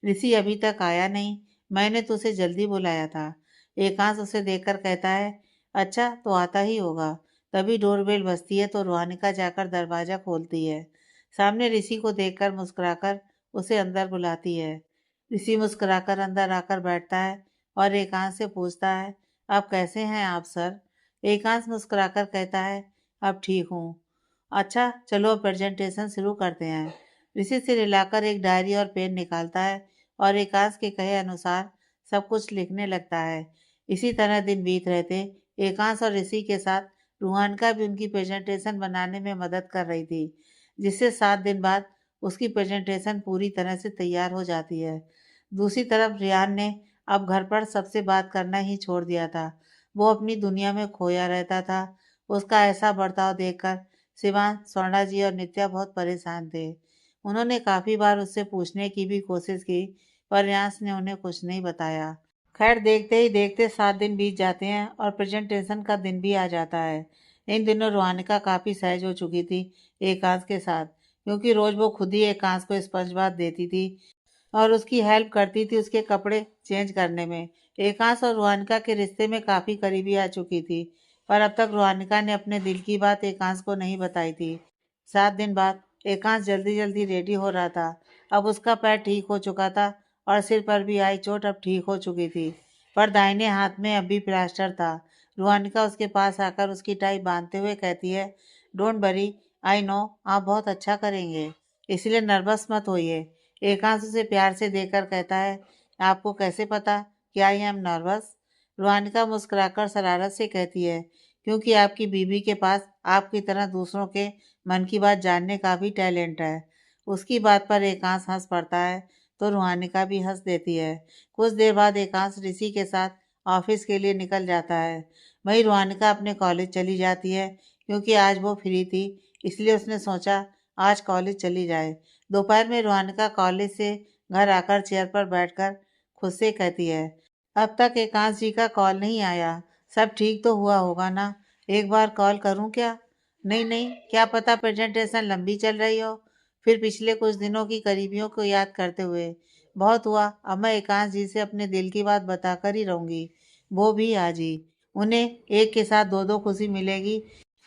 ऋषि अभी तक आया नहीं, मैंने तो उसे जल्दी बुलाया था। एकांश उसे देखकर कहता है, अच्छा तो आता ही होगा। तभी डोरबेल बजती है तो रोहानिका जाकर दरवाजा खोलती है। सामने ऋषि को देखकर मुस्कुराकर उसे अंदर बुलाती है। ऋषि मुस्कुराकर अंदर आकर बैठता है और एकांश से पूछता है, अब कैसे हैं आप सर? एकांश मुस्कुराकर कहता है, अब ठीक हूँ। अच्छा चलो अब प्रेजेंटेशन शुरू करते हैं। ऋषि से रिलाकर एक डायरी और पेन निकालता है और एकांश के कहे अनुसार सब कुछ लिखने लगता है। इसी तरह दिन बीत रहे थे। एकांश और ऋषि के साथ रूहानिका भी उनकी प्रेजेंटेशन बनाने में मदद कर रही थी, जिससे 7 दिन बाद उसकी प्रेजेंटेशन पूरी तरह से तैयार हो जाती है। दूसरी तरफ रियान ने अब घर पर सबसे बात करना ही छोड़ दिया था। वो अपनी दुनिया में खोया रहता था। उसका ऐसा बर्ताव देखकर शिवांश, स्वर्णा जी और नित्या बहुत परेशान थे। उन्होंने काफ़ी बार उससे पूछने की भी कोशिश की, पर रियांश ने उन्हें कुछ नहीं बताया। खैर देखते ही देखते 7 दिन बीत जाते हैं और प्रेजेंटेशन का दिन भी आ जाता है। इन दिनों रोहानिका काफ़ी सहज हो चुकी थी एकांश के साथ, क्योंकि रोज वो खुद ही एकांश को स्पंज बाथ देती थी और उसकी हेल्प करती थी उसके कपड़े चेंज करने में। एकांश और रोहानिका के रिश्ते में काफ़ी करीबी आ चुकी थी, पर अब तक रोहानिका ने अपने दिल की बात एकांश को नहीं बताई थी। 7 दिन बाद एकांश जल्दी जल्दी रेडी हो रहा था। अब उसका पैर ठीक हो चुका था और सिर पर भी आई चोट अब ठीक हो चुकी थी, पर दाहिने हाथ में अभी प्लास्टर था। रोहानिका उसके पास आकर उसकी टाई बांधते हुए कहती है, डोंट वरी, आई नो आप बहुत अच्छा करेंगे, इसलिए नर्वस मत होइए। एकांश उसे प्यार से देखकर कहता है, आपको कैसे पता कि आई एम नर्वस? रोहानिका मुस्कुराकर शरारत से कहती है, क्योंकि आपकी बीवी के पास आपकी तरह दूसरों के मन की बात जानने का भी टैलेंट है। उसकी बात पर एकांश हंस पड़ता है तो रोहानिका भी हंस देती है। कुछ देर बाद एकांश ऋषि के साथ ऑफिस के लिए निकल जाता है। वहीं रोहानिका अपने कॉलेज चली जाती है, क्योंकि आज वो फ्री थी, इसलिए उसने सोचा आज कॉलेज चली जाए। दोपहर में रोहानिका कॉलेज से घर आकर चेयर पर बैठकर खुद से कहती है, अब तक एकांश जी का कॉल नहीं आया। सब ठीक तो हुआ होगा ना? एक बार कॉल करूं क्या? नहीं नहीं, क्या पता प्रेजेंटेशन लंबी चल रही हो। फिर पिछले कुछ दिनों की करीबियों को याद करते हुए, बहुत हुआ, अब मैं एकांश जी से अपने दिल की बात बताकर ही रहूंगी, वो भी आज ही। उन्हें एक के साथ दो दो खुशी मिलेगी।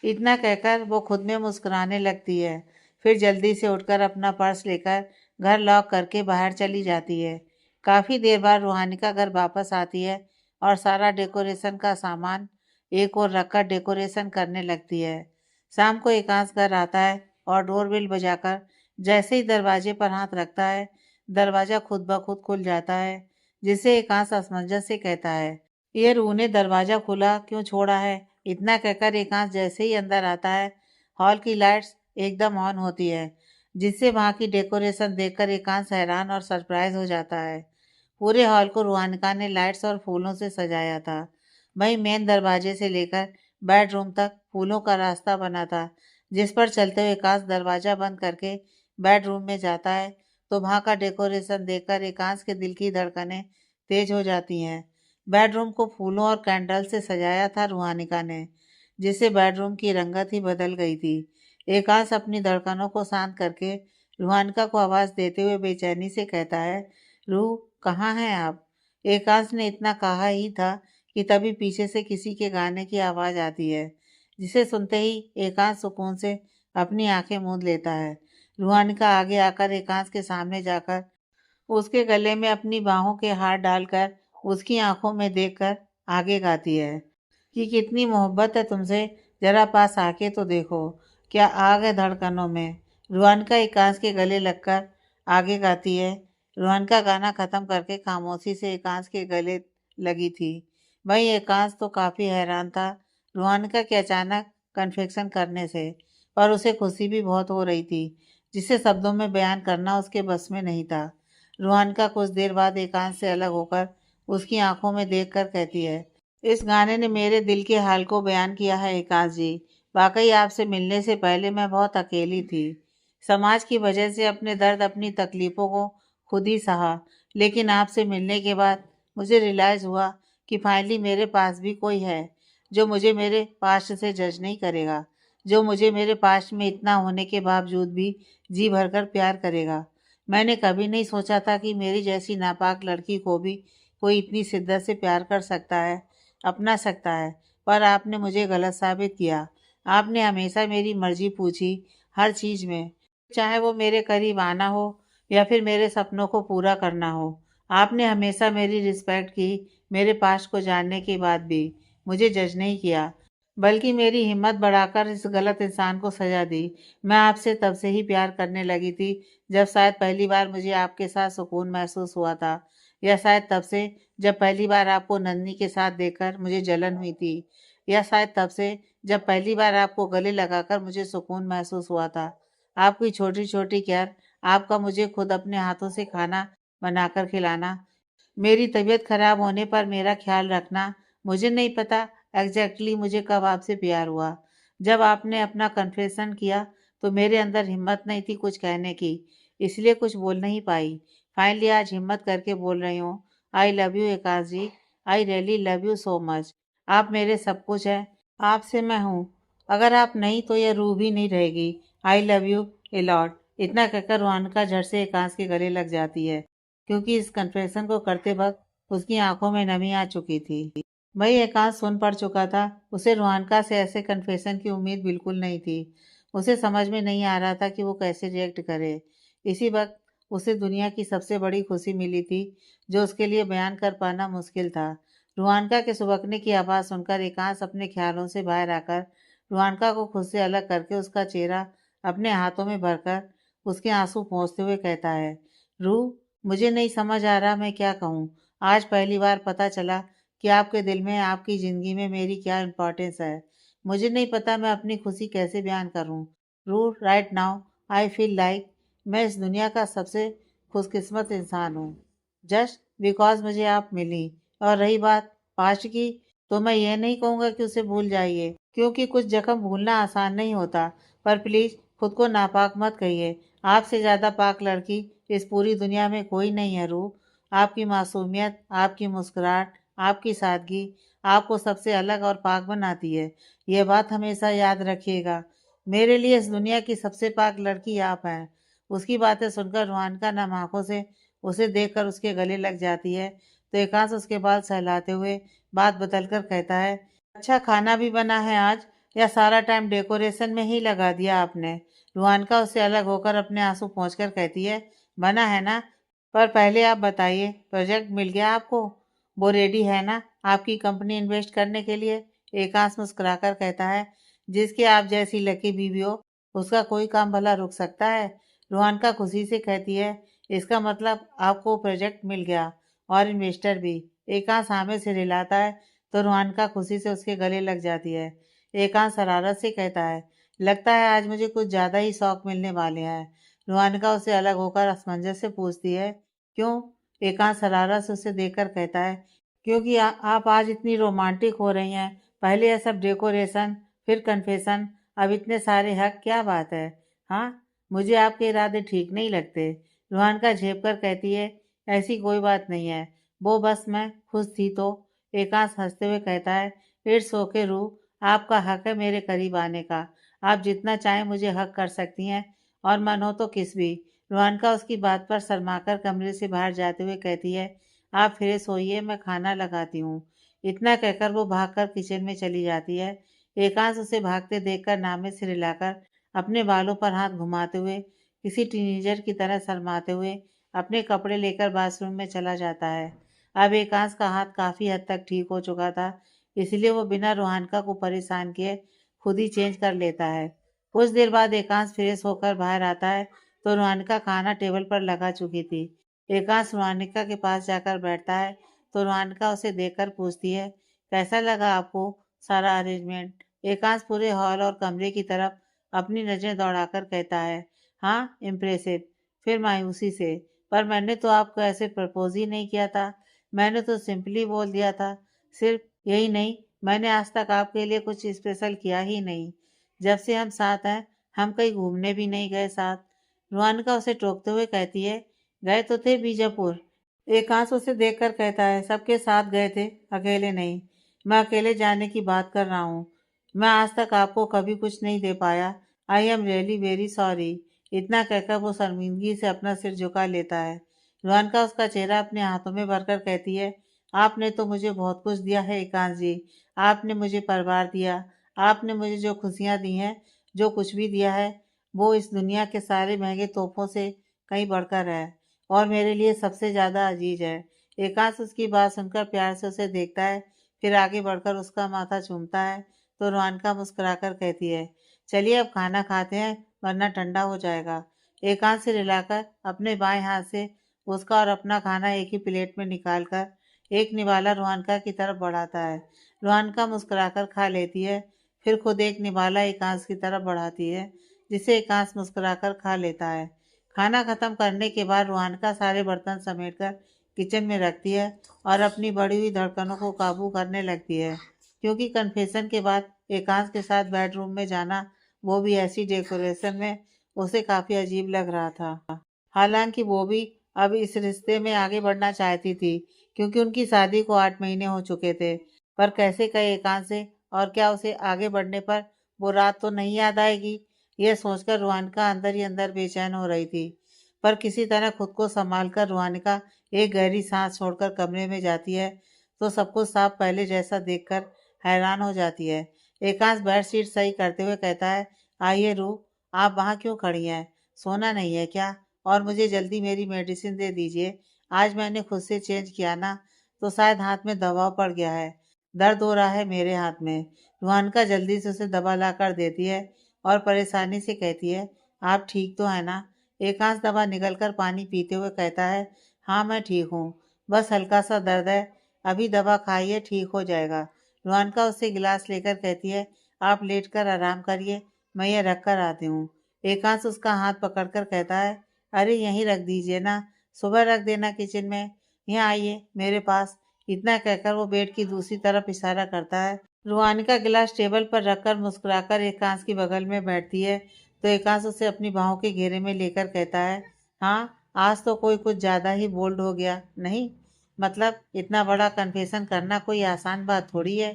इतना कहकर वो खुद में मुस्कुराने लगती है। फिर जल्दी से उठकर अपना पर्स लेकर घर लॉक करके बाहर चली जाती है। काफ़ी देर बाद रूहानिका घर वापस आती है और सारा डेकोरेशन का सामान एक और रखकर डेकोरेशन करने लगती है। शाम को एकांश घर आता है और डोरबेल बजाकर जैसे ही दरवाजे पर हाथ रखता है, दरवाजा खुद ब खुद खुल जाता है, जिसे एकांश असमंजस से कहता है, ये रूह ने दरवाजा खुला क्यों छोड़ा है? इतना कहकर एकांश जैसे ही अंदर आता है, हॉल की लाइट्स एकदम ऑन होती है, जिससे वहां की डेकोरेशन देखकर एकांश हैरान और सरप्राइज हो जाता है। पूरे हॉल को रूहानिका ने लाइट्स और फूलों से सजाया था। वहीं मेन दरवाजे से लेकर बेडरूम तक फूलों का रास्ता बना था, जिस पर चलते हुए एकांश दरवाजा बंद करके बेडरूम में जाता है तो वहां का डेकोरेशन देखकर एकांश के दिल की धड़कनें तेज हो जाती हैं। बेडरूम को फूलों और कैंडल से सजाया था रूहानिका ने, जिससे बेडरूम की रंगत ही बदल गई थी। एकांश अपनी धड़कनों को शांत करके रूहानिका को आवाज देते हुए बेचैनी से कहता है, रूह कहाँ हैं आप? एकांश ने इतना कहा ही था कि तभी पीछे से किसी के गाने की आवाज आती है, जिसे सुनते ही एकांश सुकून से अपनी आंखें मूंद लेता है। रूहानिका आगे आकर एकांश के सामने जाकर उसके गले में अपनी बाहों के हाथ डालकर उसकी आंखों में देखकर आगे गाती है कि कितनी मोहब्बत है तुमसे, जरा पास आके तो देखो, क्या आग है धड़कनों में। रूहानिका एकांश के गले लगकर आगे गाती है। रूहानिका गाना खत्म करके खामोशी से एकांश के गले लगी थी। वहीं एकांश तो काफी हैरान था रूहानिका के अचानक कन्फेक्शन करने से, पर उसे खुशी भी बहुत हो रही थी, जिसे शब्दों में बयान करना उसके बस में नहीं था। रूहानिका कुछ देर बाद एकांश से अलग होकर उसकी आंखों में देखकर कहती है, इस गाने ने मेरे दिल के हाल को बयान किया है एकांश जी। वाकई आपसे मिलने से पहले मैं बहुत अकेली थी। समाज की वजह से अपने दर्द, अपनी तकलीफों को खुद ही सहा, लेकिन आपसे मिलने के बाद मुझे रियलाइज़ हुआ कि फाइनली मेरे पास भी कोई है जो मुझे मेरे पास्ट से जज नहीं करेगा, जो मुझे मेरे पास्ट में इतना होने के बावजूद भी जी भरकर प्यार करेगा। मैंने कभी नहीं सोचा था कि मेरी जैसी नापाक लड़की को भी कोई इतनी शिद्दत से प्यार कर सकता है, अपना सकता है। पर आपने मुझे गलत साबित किया। आपने हमेशा मेरी मर्जी पूछी, हर चीज़ में, चाहे वो मेरे करीब आना हो या फिर मेरे सपनों को पूरा करना हो। आपने हमेशा मेरी रिस्पेक्ट की, मेरे पास्ट को जानने के बाद भी मुझे जज नहीं किया, बल्कि मेरी हिम्मत बढ़ाकर इस गलत इंसान को सजा दी। मैं आपसे तब से ही प्यार करने लगी थी जब शायद पहली बार मुझे आपके साथ सुकून महसूस हुआ था, या शायद तब से जब पहली बार आपको नन्ही के साथ देखकर मुझे जलन हुई थी, या शायद तब से जब पहली बार आपको गले लगाकर मुझे सुकून महसूस हुआ था। आपकी छोटी छोटी केयर, आपका मुझे खुद अपने हाथों से खाना बनाकर खिलाना, मेरी तबीयत खराब होने पर मेरा ख्याल रखना, मुझे नहीं पता एग्जैक्टली मुझे कब आपसे प्यार हुआ। जब आपने अपना कन्फेशन किया तो मेरे अंदर हिम्मत नहीं थी कुछ कहने की, इसलिए कुछ बोल नहीं पाई। फाइनली आज हिम्मत करके बोल रही हूँ, I love you Ekash ji, I really love you so much. आप मेरे सब कुछ हैं, आपसे मैं हूँ। अगर आप नहीं तो यह रूह भी नहीं रहेगी। आई लव यू ए लॉट। इतना कहकर रोहानका झट से एकांश के गले लग जाती है, क्योंकि इस कन्फेशन को करते वक्त उसकी आंखों में नमी आ चुकी थी। वही एकांश सुन पड़ चुका था। उसे रोहानका से ऐसे कन्फेशन की उम्मीद बिल्कुल नहीं थी। उसे समझ में नहीं आ रहा था कि वो कैसे रिएक्ट करे। इसी वक्त उसे दुनिया की सबसे बड़ी खुशी मिली थी, जो उसके लिए बयान कर पाना मुश्किल था। रुहानका के सुबकने की आवाज़ सुनकर एकांश अपने ख्यालों से बाहर आकर रुहानका को खुद से अलग करके उसका चेहरा अपने हाथों में भरकर उसके आंसू पोंछते हुए कहता है, रूह, मुझे नहीं समझ आ रहा मैं क्या कहूँ। आज पहली बार पता चला कि आपके दिल में, आपकी ज़िंदगी में मेरी क्या इम्पोर्टेंस है। मुझे नहीं पता मैं अपनी खुशी कैसे बयान करूँ। रूह, right now I feel like मैं इस दुनिया का सबसे खुशकिस्मत इंसान हूँ, जस्ट बिकॉज मुझे आप मिली। और रही बात पास्ट की, तो मैं ये नहीं कहूँगा कि उसे भूल जाइए, क्योंकि कुछ जख्म भूलना आसान नहीं होता। पर प्लीज़ खुद को नापाक मत कहिए। आपसे ज़्यादा पाक लड़की इस पूरी दुनिया में कोई नहीं है रूह। आपकी मासूमियत, आपकी मुस्कुराहट, आपकी सादगी आपको सबसे अलग और पाक बनाती है। ये बात हमेशा याद रखिएगा। मेरे लिए इस दुनिया की सबसे पाक लड़की आप हैं। उसकी बातें सुनकर रूहान नम आंखों से उसे देखकर उसके गले लग जाती है, तो एकांश उसके बाल सहलाते हुए बात बदलकर कहता है, अच्छा खाना भी बना है आज, या सारा टाइम डेकोरेशन में ही लगा दिया आपने? रूहानका उससे अलग होकर अपने आंसू पोंछकर कहती है, बना है ना, पर पहले आप बताइए, प्रोजेक्ट मिल गया आपको? वो रेडी है ना आपकी कंपनी इन्वेस्ट करने के लिए? एकांश मुस्कुराकर कहता है, जिसकी आप जैसी लकी बीवी हो उसका कोई काम भला रुक सकता है? रूहानका खुशी से कहती है, इसका मतलब आपको प्रोजेक्ट मिल गया और इन्वेस्टर भी। एकांश हाँ से हिलाता है, तो रूहानका खुशी से उसके गले लग जाती है। एकांश शरारत से कहता है, लगता है आज मुझे कुछ ज़्यादा ही शौक मिलने वाले हैं। रूहानका उसे अलग होकर असमंजस से पूछती है, क्यों? एकांश शरारत से उसे देखकर कहता है, क्योंकि आप आज इतनी रोमांटिक हो रही हैं। पहले यह सब डेकोरेशन, फिर कन्फेशन, अब इतने सारे हक, क्या बात है? हाँ, मुझे आपके इरादे ठीक नहीं लगते। रूहानका झेप कर कहती है, ऐसी कोई बात नहीं है, वो बस मैं खुश थी तो। एकांश हंसते हुए कहता है, इट्स ओके रूह, आपका हक है मेरे करीब आने का। आप जितना चाहें मुझे हक कर सकती हैं, और मन हो तो किस भी। रूहानका उसकी बात पर शर्माकर कमरे से बाहर जाते हुए कहती है, आप फ्रेश होइए, मैं खाना लगाती हूँ। इतना कहकर वो भागकर किचन में चली जाती है। एकांश उसे भागते देखकर नामे से हिलाकर अपने बालों पर हाथ घुमाते हुए किसी टीनेजर की तरह शर्माते हुए अपने कपड़े लेकर बाथरूम में चला जाता है। अब एकांश का हाथ काफ़ी हद तक ठीक हो चुका था, इसलिए वो बिना रोहानका को परेशान किए खुद ही चेंज कर लेता है। कुछ देर बाद एकांश फ्रेश होकर बाहर आता है, तो रोहानका खाना टेबल पर लगा चुकी थी। एकांश रोहानिका के पास जाकर बैठता है, तो रोहानिका उसे देखकर पूछती है, कैसा लगा आपको सारा अरेंजमेंट? एकांश पूरे हॉल और कमरे की तरफ अपनी नज़रें दौड़ाकर कहता है, हाँ इम्प्रेसिव। फिर मायूसी से, पर मैंने तो आपको ऐसे प्रपोज ही नहीं किया था। मैंने तो सिंपली बोल दिया था। सिर्फ यही नहीं, मैंने आज तक आपके लिए कुछ स्पेशल किया ही नहीं। जब से हम साथ हैं, हम कहीं घूमने भी नहीं गए साथ। रोहानिका उसे टोकते हुए कहती है, गए तो थे बीजापुर। एकांश उसे देखकर कहता है, सबके साथ गए थे, अकेले नहीं। मैं अकेले जाने की बात कर रहा हूँ। मैं आज तक आपको कभी कुछ नहीं दे पाया। I am really very sorry. इतना कहकर वो शर्मिंदगी से अपना सिर झुका लेता है। रोहनका उसका चेहरा अपने हाथों में भरकर कहती है, आपने तो मुझे बहुत कुछ दिया है एकांश जी। आपने मुझे परिवार दिया, आपने मुझे जो खुशियाँ दी हैं, जो कुछ भी दिया है, वो इस दुनिया के सारे महंगे तोहफों से कहीं बढ़कर है और मेरे लिए सबसे ज़्यादा अजीज है। एकांश उसकी बात सुनकर प्यार से उसे देखता है, फिर आगे बढ़कर उसका माथा चूमता है तो रोहनका मुस्कुराकर कहती है, चलिए अब खाना खाते हैं वरना ठंडा हो जाएगा। एकांत से रिलाकर अपने बाएं हाथ से उसका और अपना खाना एक ही प्लेट में निकालकर एक निवाला रोहनका की तरफ बढ़ाता है। रोहनका मुस्कुराकर खा लेती है, फिर खुद एक निवाला एकांश की तरफ बढ़ाती है, जिसे एकांश मुस्कुराकर खा लेता है। खाना खत्म करने के बाद रोहनका सारे बर्तन समेटकर किचन में रखती है और अपनी बढ़ी हुई धड़कनों को काबू करने लगती है, क्योंकि कन्फेशन के बाद एकांश के साथ बेडरूम में जाना, वो भी ऐसी डेकोरेशन में, उसे काफी अजीब लग रहा था। हालांकि वो भी अब इस रिश्ते में आगे बढ़ना चाहती थी, क्योंकि उनकी शादी को 8 महीने हो चुके थे। पर कैसे कहे एकांत से, और क्या उसे आगे बढ़ने पर वो रात तो नहीं याद आएगी? यह सोचकर रुहानिका अंदर ही अंदर बेचैन हो रही थी। पर किसी तरह खुद को संभाल कर रुहानिका एक गहरी सांस छोड़कर कमरे में जाती है तो सब कुछ साफ पहले जैसा देखकर हैरान हो जाती है। एकांश बेडशीट सही करते हुए कहता है, आइए रूह, आप वहाँ क्यों खड़ी हैं? सोना नहीं है क्या? और मुझे जल्दी मेरी मेडिसिन दे दीजिए। आज मैंने खुद से चेंज किया ना, तो शायद हाथ में दबाव पड़ गया है। दर्द हो रहा है मेरे हाथ में। रुहानिका जल्दी से उसे दवा ला कर देती है और परेशानी से कहती है, आप ठीक तो है ना? एकांश दवा निगल कर पानी पीते हुए कहता है, हाँ मैं ठीक हूँ, बस हल्का सा दर्द है, अभी दवा खाइए ठीक हो जाएगा। रुहानिका उससे गिलास लेकर कहती है, आप लेट कर आराम करिए, मैं ये रख कर आती हूँ। एकांश उसका हाथ पकड़कर कहता है, अरे यहीं रख दीजिए ना, सुबह रख देना किचन में, यहाँ आइए मेरे पास। इतना कहकर वो बेड की दूसरी तरफ इशारा करता है। रुहानिका गिलास टेबल पर रखकर मुस्कुराकर एकांश की बगल में बैठती है तो एकांश उसे अपनी बाहों के घेरे में लेकर कहता है, हाँ आज तो कोई कुछ ज़्यादा ही बोल्ड हो गया नहीं? मतलब इतना बड़ा कन्फेशन करना कोई आसान बात थोड़ी है।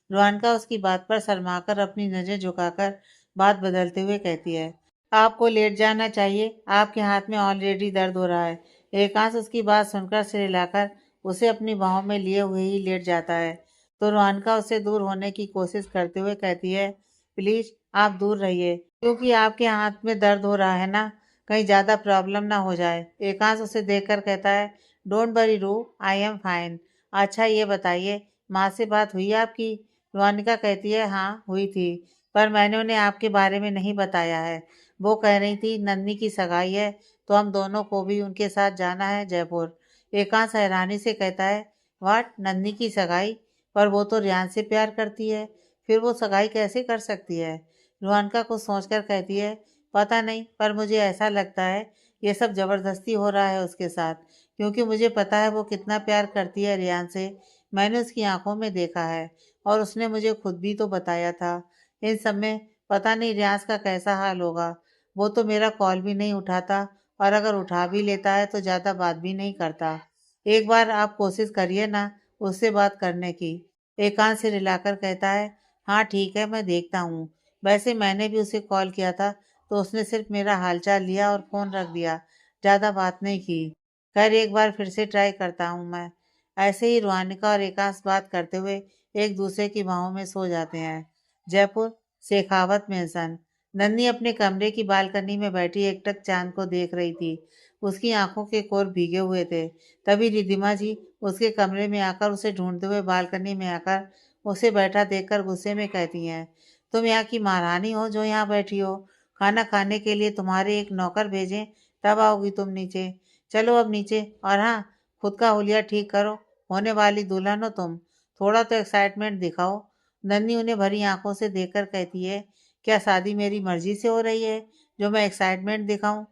रुहानिका उसकी बात पर शर्माकर अपनी नज़र झुकाकर बात बदलते हुए कहती है, आपको लेट जाना चाहिए, आपके हाथ में ऑलरेडी दर्द हो रहा है। एकांश उसकी बात सुनकर सिर हिलाकर उसे अपनी बाहों में लिए हुए ही लेट जाता है तो रोहनका उससे दूर होने की कोशिश करते हुए कहती है, प्लीज आप दूर रहिए, क्योंकि आपके हाथ में दर्द हो रहा है ना, कहीं ज़्यादा प्रॉब्लम ना हो जाए। एकांश उसे देखकर कहता है, डोंट वरी रू, आई एम फाइन। अच्छा ये बताइए, माँ से बात हुई आपकी? रोहनिका कहती है, हाँ हुई थी, पर मैंने उन्हें आपके बारे में नहीं बताया है। वो कह रही थी नन्नी की सगाई है तो हम दोनों को भी उनके साथ जाना है जयपुर। एकांश हैरानी से कहता है, वाट, नन्नी की सगाई? पर वो तो रियान से प्यार करती है, फिर वो सगाई कैसे कर सकती है? रुहानिका कुछ सोचकर कहती है, पता नहीं, पर मुझे ऐसा लगता है ये सब जबरदस्ती हो रहा है उसके साथ, क्योंकि मुझे पता है वो कितना प्यार करती है रियान से। मैंने उसकी आंखों में देखा है और उसने मुझे खुद भी तो बताया था। इन सब में पता नहीं रियाज का कैसा हाल होगा। वो तो मेरा कॉल भी नहीं उठाता, और अगर उठा भी लेता है तो ज़्यादा बात भी नहीं करता। एक बार आप कोशिश करिए ना उससे बात करने की। एकांत सिर हिलाकर कहता है, हाँ ठीक है मैं देखता हूँ। वैसे मैंने भी उसे कॉल किया था तो उसने सिर्फ मेरा हालचाल लिया और फ़ोन रख दिया, ज़्यादा बात नहीं की। खैर एक बार फिर से ट्राई करता हूँ मैं। ऐसे ही रुहानिका और एकांश बात करते हुए एक दूसरे की बाहों में सो जाते हैं। जयपुर, शेखावत मेंशन। नन्ही अपने कमरे की बालकनी में बैठी एकटक चांद को देख रही थी। उसकी आंखों के कोर भीगे हुए थे। तभी रिद्धिमा जी उसके कमरे में आकर उसे ढूंढते हुए बालकनी में आकर उसे बैठा देखकर गुस्से में कहती हैं, तुम यहाँ की महारानी हो जो यहाँ बैठी हो? खाना खाने के लिए तुम्हारे एक नौकर भेजें तब आओगी तुम नीचे? चलो अब नीचे, और हाँ, खुद का हुलिया ठीक करो, होने वाली दुल्हन हो तुम, थोड़ा तो एक्साइटमेंट दिखाओ। नन्ही उन्हें भरी आंखों से देखकर कहती है, क्या शादी मेरी मर्जी से हो रही है जो मैं एक्साइटमेंट दिखाऊं?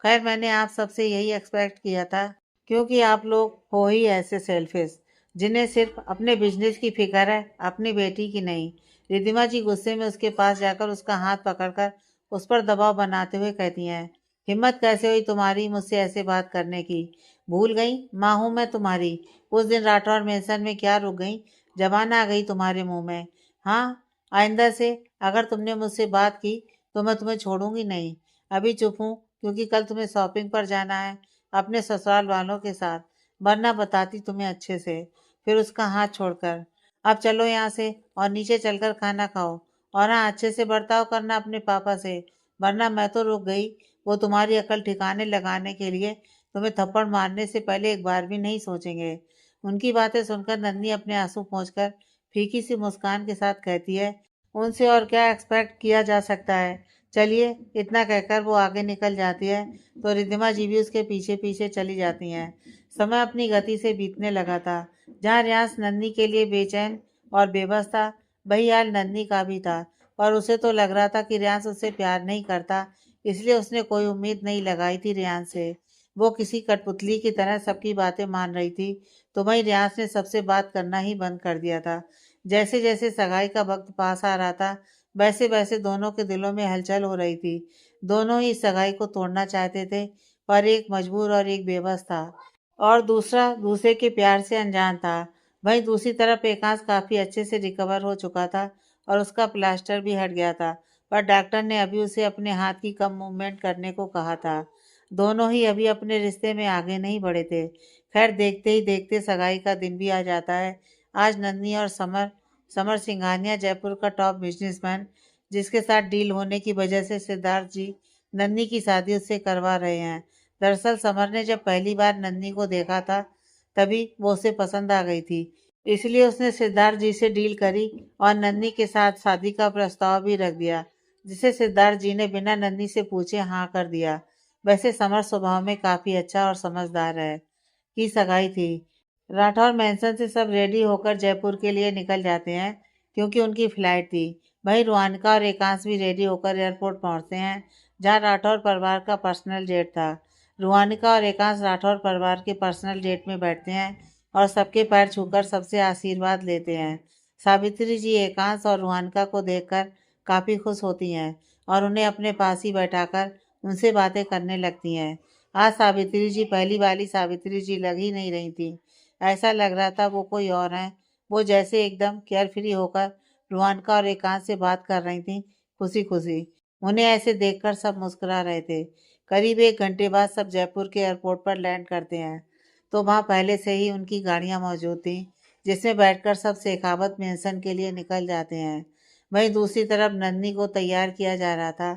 खैर मैंने आप सबसे यही एक्सपेक्ट किया था, क्योंकि आप लोग हो ही ऐसे सेल्फिश, जिन्हें सिर्फ अपने बिजनेस की फिक्र है, अपनी बेटी की नहीं। रिद्धिमा जी गुस्से में उसके पास जाकर उसका हाथ पकड़कर उस पर दबाव बनाते हुए कहती हैं, हिम्मत कैसे हुई तुम्हारी मुझसे ऐसे बात करने की? भूल गई माँ हूँ मैं तुम्हारी? उस दिन राठौर मेंशन में क्या रुक गई, जबान आ गई तुम्हारे मुंह में? हाँ, आइंदा से अगर तुमने मुझसे बात की तो मैं तुम्हें छोड़ूंगी नहीं। अभी चुप हूँ क्योंकि कल तुम्हें शॉपिंग पर जाना है अपने ससुराल वालों के साथ, वरना बताती तुम्हें अच्छे से। फिर उसका हाथ छोड़कर, अब चलो यहाँ से और नीचे चलकर खाना खाओ, और हाँ, अच्छे से बर्ताव करना अपने पापा से, वरना मैं तो रुक गई। वो तुम्हारी अकल ठिकाने लगाने के लिए तुम्हें थप्पड़ मारने से पहले एक बार भी नहीं सोचेंगे। उनकी बातें सुनकर नन्ही अपने आंसू पोंछकर फीकी सी मुस्कान के साथ कहती है, उनसे और क्या एक्सपेक्ट किया जा सकता है। चलिए, इतना कहकर वो आगे निकल जाती है तो रिद्धिमा जी भी उसके पीछे पीछे चली जाती हैं। समय अपनी गति से बीतने लगा था। जहाँ रियाज नन्ही के लिए बेचैन और बेबस था, वही हाल नन्ही का भी था। और उसे तो लग रहा था कि रियाज उससे प्यार नहीं करता, इसलिए उसने कोई उम्मीद नहीं लगाई थी रियाज से। वो किसी कठपुतली की तरह सबकी बातें मान रही थी, तो वही रियाज ने सबसे बात करना ही बंद कर दिया था। जैसे जैसे सगाई का वक्त पास आ रहा था, वैसे वैसे दोनों के दिलों में हलचल हो रही थी। दोनों ही सगाई को तोड़ना चाहते थे, पर एक मजबूर और एक बेबस था, और दूसरा दूसरे के प्यार से अनजान था। वहीं दूसरी तरफ एकांश काफी अच्छे से रिकवर हो चुका था और उसका प्लास्टर भी हट गया था, पर डॉक्टर ने अभी उसे अपने हाथ की कम मूवमेंट करने को कहा था। दोनों ही अभी अपने रिश्ते में आगे नहीं बढ़े थे। खैर, देखते ही देखते सगाई का दिन भी आ जाता है। आज नन्ही और समर समर सिंघानिया, जयपुर का टॉप बिजनेसमैन, जिसके साथ डील होने की वजह से सिद्धार्थ जी नन्ही की शादी उससे करवा रहे हैं। दरअसल समर ने जब पहली बार नन्ही को देखा था, तभी वो उसे पसंद आ गई थी। इसलिए उसने सिद्धार्थ जी से डील करी और नन्ही के साथ शादी का प्रस्ताव भी रख दिया, जिसे सिद्धार्थ जी ने बिना नन्ही से पूछे हाँ कर दिया। वैसे समर स्वभाव में काफी अच्छा और समझदार है। की सगाई थी। राठौर मैंसन से सब रेडी होकर जयपुर के लिए निकल जाते हैं, क्योंकि उनकी फ्लाइट थी। वहीं रुहानिका और एकांश भी रेडी होकर एयरपोर्ट पहुंचते हैं, जहां राठौर परिवार का पर्सनल जेट था। रुहानिका और एकांश राठौर परिवार के पर्सनल जेट में बैठते हैं और सबके पैर छूकर सबसे आशीर्वाद लेते हैं। सावित्री जी एकांश और रुहानिका को देखकर काफ़ी खुश होती हैं और उन्हें अपने पास ही बैठाकर उनसे बातें करने लगती हैं। आज सावित्री जी पहली वाली सावित्री जी लग ही नहीं रही थी। ऐसा लग रहा था वो कोई और हैं। वो जैसे एकदम केयर फ्री होकर रुहानिका और एकांत से बात कर रही थी, खुशी खुशी। उन्हें ऐसे देखकर सब मुस्कुरा रहे थे। करीब 1 घंटे बाद सब जयपुर के एयरपोर्ट पर लैंड करते हैं, तो वहाँ पहले से ही उनकी गाड़ियाँ मौजूद थी, जिसमें बैठकर सब शेखावत मेंशन के लिए निकल जाते हैं। वहीं दूसरी तरफ नन्ही को तैयार किया जा रहा था।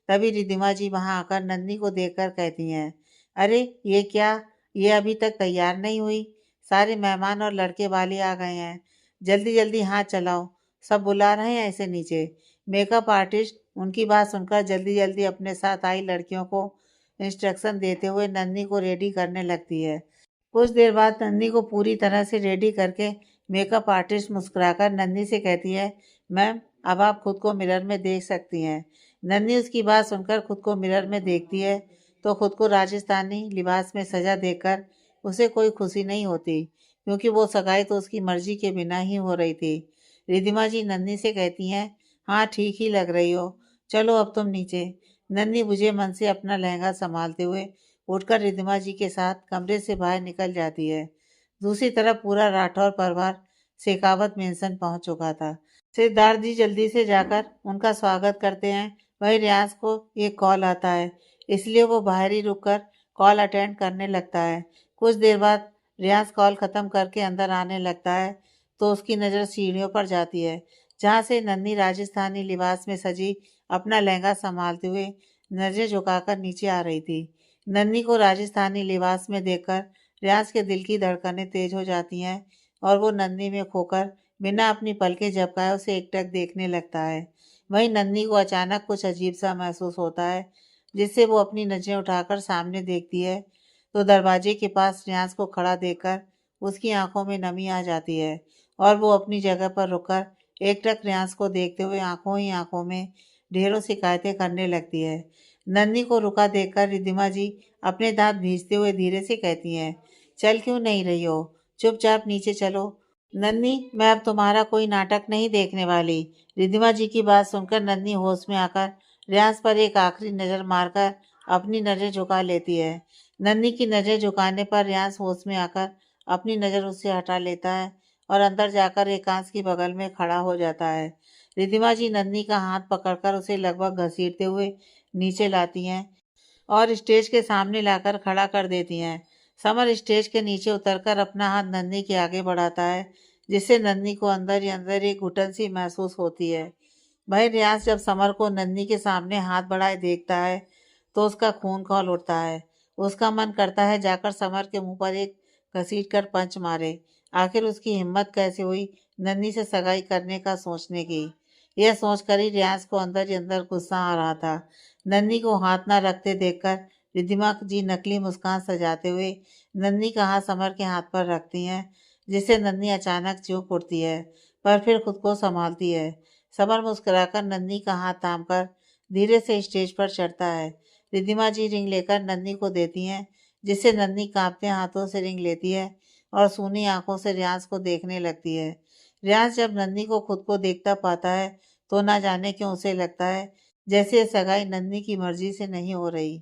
तभी रिद्धिमा जी वहां आकर नन्ही को देखकर कहती हैं, अरे ये क्या, ये अभी तक तैयार नहीं हुई? सारे मेहमान और लड़के वाले आ गए हैं, जल्दी जल्दी हाथ चलाओ, सब बुला रहे हैं ऐसे नीचे। मेकअप आर्टिस्ट उनकी बात सुनकर जल्दी जल्दी अपने साथ आई लड़कियों को इंस्ट्रक्शन देते हुए नन्ही को रेडी करने लगती है। कुछ देर बाद नन्ही को पूरी तरह से रेडी करके मेकअप आर्टिस्ट मुस्कुराकर नन्ही से कहती है, मैम अब आप खुद को मिरर में देख सकती हैं। नन्ही उसकी बात सुनकर खुद को मिरर में देखती है, तो खुद को राजस्थानी लिबास में सजा देखकर उसे कोई खुशी नहीं होती, क्योंकि वो सगाई तो उसकी मर्जी के बिना ही हो रही थी। रिद्धिमा जी नन्ही से कहती हैं, हाँ ठीक ही लग रही हो, चलो अब तुम नीचे। नन्ही बुझे मन से अपना लहंगा संभालते हुए उठकर रिद्धिमा जी के साथ कमरे से बाहर निकल जाती है। दूसरी तरफ पूरा राठौर परिवार शेखावत मेंशन पहुंच चुका था। सिद्धार्थ जी जल्दी से जाकर उनका स्वागत करते हैं। वहीं रियाज को एक कॉल आता है, इसलिए वो बाहर ही रुककर कॉल अटेंड करने लगता है। कुछ देर बाद रियाज कॉल खत्म करके अंदर आने लगता है, तो उसकी नज़र सीढ़ियों पर जाती है, जहाँ से नन्ही राजस्थानी लिबास में सजी अपना लहंगा संभालते हुए नजरें झुकाकर नीचे आ रही थी। नन्ही को राजस्थानी लिबास में देखकर रियाज के दिल की धड़कनें तेज हो जाती हैं और वो नन्ही में खोकर बिना अपनी पलकें झपकाए उसे एकटक देखने लगता है। वहीं नन्ही को अचानक कुछ अजीब सा महसूस होता है, जिससे वो अपनी नजरें उठाकर सामने देखती है, तो दरवाजे के पास रियाज को खड़ा देखकर उसकी आंखों में नमी आ जाती है और वो अपनी जगह पर रुककर एकटक रियाज को देखते हुए आंखों ही आंखों में ढेरों शिकायतें करने लगती है। नन्ही को रुका देखकर रिद्धिमा जी अपने दांत भींचते हुए धीरे से कहती हैं, चल क्यों नहीं रही हो, चुपचाप नीचे चलो। नन्ही, मैं अब तुम्हारा कोई नाटक नहीं देखने वाली। रिद्धिमा जी की बात सुनकर नन्ही होश में आकर रियाज पर एक आखिरी नजर मारकर अपनी नजर झुका लेती है। नन्ही की नजर झुकाने पर रियाज होश में आकर अपनी नजर उससे हटा लेता है और अंदर जाकर एकांश की बगल में खड़ा हो जाता है। रिद्धिमा जी नन्ही का हाथ पकड़कर उसे लगभग घसीटते हुए नीचे लाती हैं और स्टेज के सामने लाकर खड़ा कर देती हैं। समर स्टेज के नीचे उतरकर अपना हाथ नन्ही के आगे बढ़ाता है, जिससे नन्ही को अंदर ही अंदर एक घुटन सी महसूस होती है। भाई रियाज जब समर को नन्ही के सामने हाथ बढ़ाए देखता है तो उसका खून खौल उठता है। उसका मन करता है जाकर समर के मुंह पर एक घसीट कर पंच मारे। आखिर उसकी हिम्मत कैसे हुई नन्ही से सगाई करने का सोचने की। यह सोचकर ही रियाज को अंदर ही अंदर गुस्सा आ रहा था। नन्ही को हाथ ना रखते देखकर रिद्धिमा जी नकली मुस्कान सजाते हुए नन्ही का हाथ समर के हाथ पर रखती हैं, जिससे नन्ही अचानक चौंक उठती है, पर फिर खुद को संभालती है। समर मुस्कुराकर नन्ही का हाथ थामकर धीरे से स्टेज पर चढ़ता है। रिद्धिमा जी रिंग लेकर नन्ही को देती हैं, जिससे नन्ही कांपते हाथों से रिंग लेती है और सूनी आंखों से रियाज को देखने लगती है। रियाज जब नन्ही को खुद को देखता पाता है तो ना जाने क्यों उसे लगता है जैसे ये सगाई नन्ही की मर्जी से नहीं हो रही।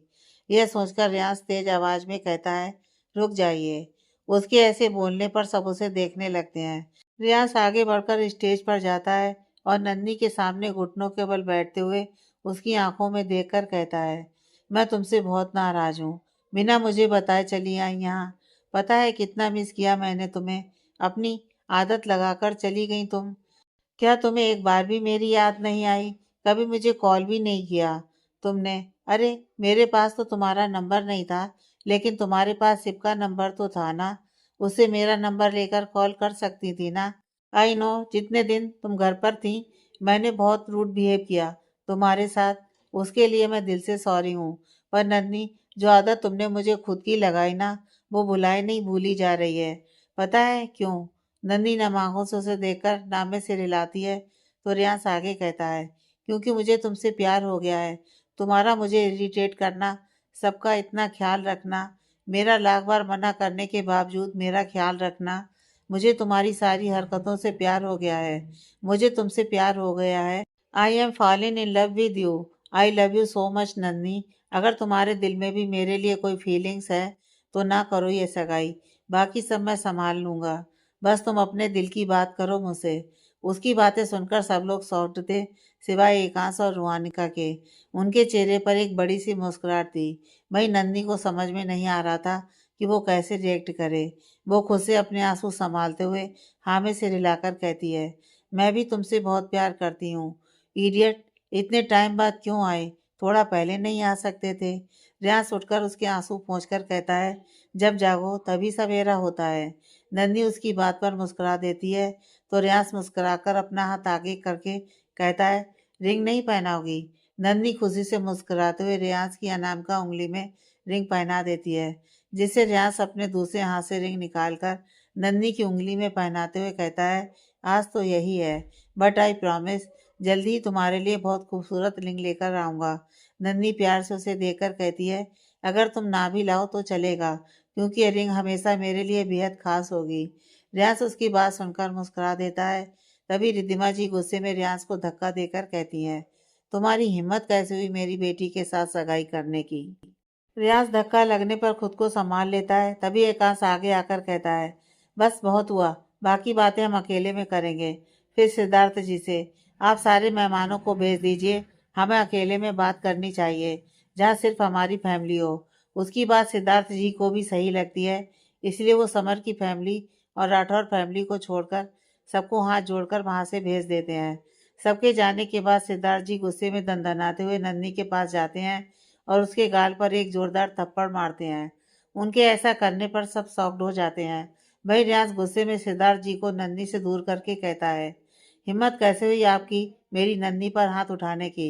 यह सोचकर रियाज तेज आवाज में कहता है, रुक जाइए। उसके ऐसे बोलने पर सब उसे देखने लगते हैं। रियाज आगे बढ़कर स्टेज पर जाता है और नन्ही के सामने घुटनों के बल बैठते हुए उसकी आंखों में देखकर कहता है, मैं तुमसे बहुत नाराज हूँ। बिना मुझे बताए चली आई यहाँ। पता है कितना मिस किया मैंने तुम्हें। अपनी आदत लगाकर चली गई तुम। क्या तुम्हें एक बार भी मेरी याद नहीं आई? कभी मुझे कॉल भी नहीं किया तुमने। अरे मेरे पास तो तुम्हारा नंबर नहीं था, लेकिन तुम्हारे पास सिप का नंबर तो था ना। उससे मेरा नंबर लेकर कॉल कर सकती थी ना। आई नो जितने दिन तुम घर पर थी मैंने बहुत रूड बिहेव किया तुम्हारे साथ। उसके लिए मैं दिल से सॉरी हूँ। पर नन्ही, जो आदत तुमने मुझे खुद की लगाई ना, वो भुलाई नहीं भूली जा रही है। पता है क्यों? नन्ही नम आंखों से उसे देखकर नामे से हिलाती है तो रियांस आगे कहता है, क्योंकि मुझे तुमसे प्यार हो गया है। तुम्हारा मुझे इरिटेट करना, सबका इतना ख्याल रखना, मेरा लाख बार मना करने के बावजूद मेरा ख्याल रखना, मुझे तुम्हारी सारी हरकतों से प्यार हो गया है। मुझे तुमसे प्यार हो गया है। I M fallen in love with you. I love you so much नन्ही। अगर तुम्हारे दिल में भी मेरे लिए कोई फीलिंग्स है तो ना करो ये सगाई। बाकी सब मैं संभाल लूंगा। बस तुम अपने दिल की बात करो मुझसे। उसकी बातें सुनकर सब लोग सौंट थे, सिवाय एकांश और रुहानिका के। उनके चेहरे पर एक बड़ी सी मुस्कुराहट थी। वही नन्ही को समझ में नहीं आ रहा था कि वो कैसे रिएक्ट करे। वो खुद से अपने आंसू संभालते हुए हाँ में सिर हिलाकर कहती है, मैं भी तुमसे बहुत प्यार करती हूँ। इडियट, इतने टाइम बाद क्यों आए? थोड़ा पहले नहीं आ सकते थे? रियांस उठकर उसके आंसू पोंछकर कहता है, जब जागो तभी सवेरा होता है। नन्ही उसकी बात पर मुस्कुरा देती है तो रियांस मुस्कुराकर अपना हाथ आगे करके कहता है, रिंग नहीं पहनाओगी? नन्ही खुशी से मुस्कुराते हुए रियांस की अनामिका उंगली में रिंग पहना देती है, जिससे रियांस अपने दूसरे हाथ से रिंग निकालकर नन्ही की उंगली में पहनाते हुए कहता है, आज तो यही है, बट आई प्रॉमिस जल्दी ही तुम्हारे लिए बहुत खूबसूरत रिंग लेकर आऊँगा। नन्ही प्यार से उसे देखकर कहती है, अगर तुम ना भी लाओ तो चलेगा, क्योंकि ये रिंग हमेशा मेरे लिए बेहद खास होगी। रियांस उसकी बात सुनकर मुस्कुरा देता है। तभी रिद्धिमा जी गुस्से में रियांस को धक्का देकर कहती हैं, तुम्हारी हिम्मत कैसे हुई मेरी बेटी के साथ सगाई करने की? रियांस धक्का लगने पर खुद को संभाल लेता है। तभी एकांश आगे आकर कहता है, बस बहुत हुआ, बाकी बातें हम अकेले में करेंगे। फिर सिद्धार्थ जी से, आप सारे मेहमानों को भेज दीजिए, हमें अकेले में बात करनी चाहिए, जहाँ सिर्फ हमारी फैमिली हो। उसकी बात सिद्धार्थ जी को भी सही लगती है, इसलिए वो समर की फैमिली और राठौर फैमिली को छोड़कर सबको हाथ जोड़कर वहां से भेज देते हैं। सबके जाने के बाद सिद्धार्थ जी गुस्से में दंदनाते हुए नन्ही के पास जाते हैं और उसके गाल पर एक जोरदार थप्पड़ मारते हैं। उनके ऐसा करने पर सब शॉक्ड हो जाते हैं। वही रियांस गुस्से में सिद्धार्थ जी को नन्ही से दूर करके कहता है, हिम्मत कैसे हुई आपकी मेरी नन्ही पर हाथ उठाने की?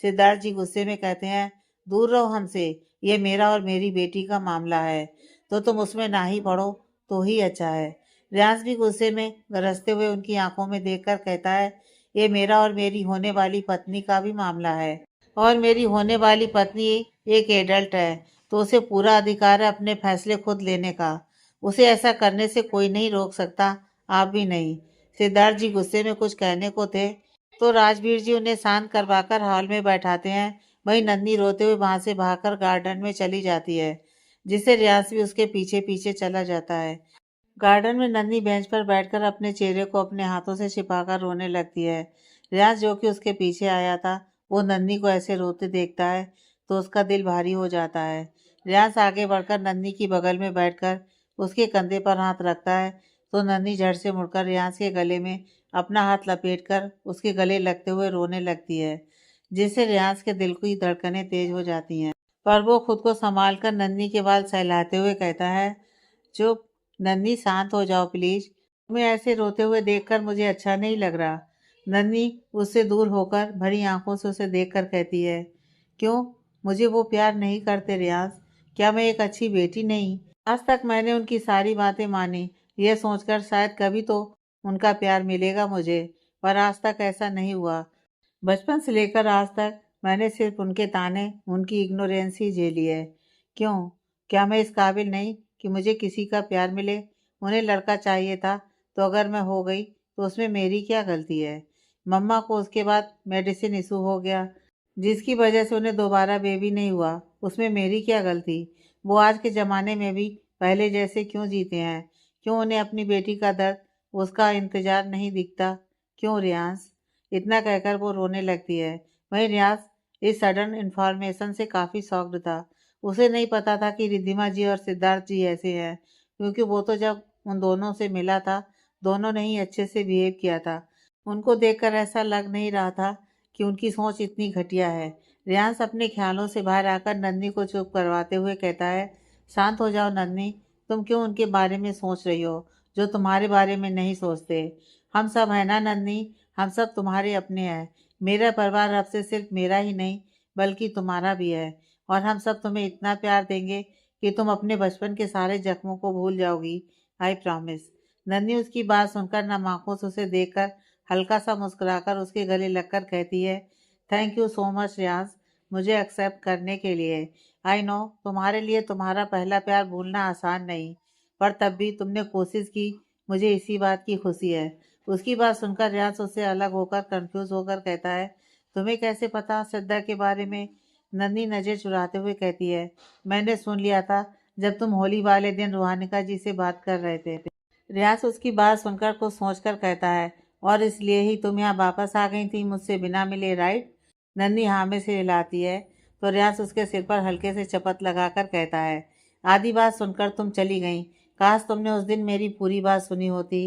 सिद्धार्थ जी गुस्से में कहते हैं, दूर रहो हमसे, ये मेरा और मेरी बेटी का मामला है, तो तुम उसमें ना ही पढ़ो तो ही अच्छा है। रियांस भी गुस्से में गरजते हुए उनकी आंखों में देखकर कहता है, ये मेरा और मेरी होने वाली पत्नी का भी मामला है, और मेरी होने वाली पत्नी एक एडल्ट है, तो उसे पूरा अधिकार है अपने फैसले खुद लेने का। उसे ऐसा करने से कोई नहीं रोक सकता, आप भी नहीं। सिद्धार्थ जी गुस्से में कुछ कहने को थे तो राजवीर जी उन्हें शांत करवाकर हॉल में बैठाते हैं। वहीं नन्ही रोते हुए वहां से भागकर गार्डन में चली जाती है, जिससे रियाज भी उसके पीछे पीछे चला जाता है। गार्डन में नन्ही बेंच पर बैठकर अपने चेहरे को अपने हाथों से छिपाकर रोने लगती है। रियाज जो कि उसके पीछे आया था वो नन्ही को ऐसे रोते देखता है तो उसका दिल भारी हो जाता है। रियांस आगे बढ़कर नन्ही की बगल में बैठकर उसके कंधे पर हाथ रखता है तो नन्ही झट से मुड़कर रियांस के गले में अपना हाथ लपेटकर उसके गले लगते हुए रोने लगती है, जिससे रियांस के दिल की धड़कनें तेज हो जाती हैं। पर वो खुद को संभाल कर नन्ही के बाल सहलाते हुए कहता है, चुप, नन्ही शांत हो जाओ प्लीज। तुम्हें ऐसे रोते हुए देखकर मुझे अच्छा नहीं लग रहा। नन्ही उससे दूर होकर भरी आंखों से उसे देखकर कहती है, क्यों, मुझे वो प्यार नहीं करते रियाज? क्या मैं एक अच्छी बेटी नहीं? आज तक मैंने उनकी सारी बातें मानी, यह सोचकर शायद कभी तो उनका प्यार मिलेगा मुझे, पर आज तक ऐसा नहीं हुआ। बचपन से लेकर आज तक मैंने सिर्फ उनके ताने, उनकी इग्नोरेंस ही झेली है। क्यों? क्या मैं इस काबिल नहीं कि मुझे किसी का प्यार मिले? उन्हें लड़का चाहिए था, तो अगर मैं हो गई तो उसमें मेरी क्या गलती है? मम्मा को उसके बाद मेडिसिन इशू हो गया, जिसकी वजह से उन्हें दोबारा बेबी नहीं हुआ, उसमें मेरी क्या गलती? वो आज के ज़माने में भी पहले जैसे क्यों जीते हैं? क्यों उन्हें अपनी बेटी का दर्द, उसका इंतजार नहीं दिखता? क्यों रियांस? इतना कहकर वो रोने लगती है। वहीं रियाज इस सडन इन्फॉर्मेशन से काफ़ी शॉक्ड था। उसे नहीं पता था कि रिद्धिमा जी और सिद्धार्थ जी ऐसे हैं, क्योंकि वो तो जब उन दोनों से मिला था, दोनों ने ही अच्छे से बिहेव किया था। उनको देखकर ऐसा लग नहीं रहा था कि उनकी सोच इतनी घटिया है। रियांस अपने ख्यालों से बाहर आकर नन्ही को चुप करवाते हुए कहता है, शांत हो जाओ नन्ही, तुम क्यों उनके बारे में सोच रही हो जो तुम्हारे बारे में नहीं सोचते? हम सब है ना नन्ही, हम सब तुम्हारे अपने हैं। मेरा परिवार अब से सिर्फ मेरा ही नहीं बल्कि तुम्हारा भी है, और हम सब तुम्हें इतना प्यार देंगे कि तुम अपने बचपन के सारे जख्मों को भूल जाओगी। I promise. नन्ही उसकी बात सुनकर नम आंखों से उसे देखकर हल्का सा मुस्कुराकर उसके गले लगकर कहती है, थैंक यू सो मच रियाज, मुझे एक्सेप्ट करने के लिए। आई नो तुम्हारे लिए तुम्हारा पहला प्यार भूलना आसान नहीं, पर तब भी तुमने कोशिश की, मुझे इसी बात की खुशी है। उसकी बात सुनकर रियाज उससे अलग होकर कंफ्यूज होकर कहता है, तुम्हें कैसे पता श्रद्धा के बारे में? नन्ही नजर चुराते हुए कहती है, मैंने सुन लिया था जब तुम होली वाले दिन रूहानिका जी से बात कर रहे थे। रियाज उसकी बात सुनकर कुछ सोचकर कहता है, और इसलिए ही तुम यहाँ वापस आ गई थी मुझसे बिना मिले, राइट? नन्ही हाँ में से हिलाती है तो रियाज उसके सिर पर हल्के से चपत लगाकर कहता है, आधी बात सुनकर तुम चली गई। काश तुमने उस दिन मेरी पूरी बात सुनी होती।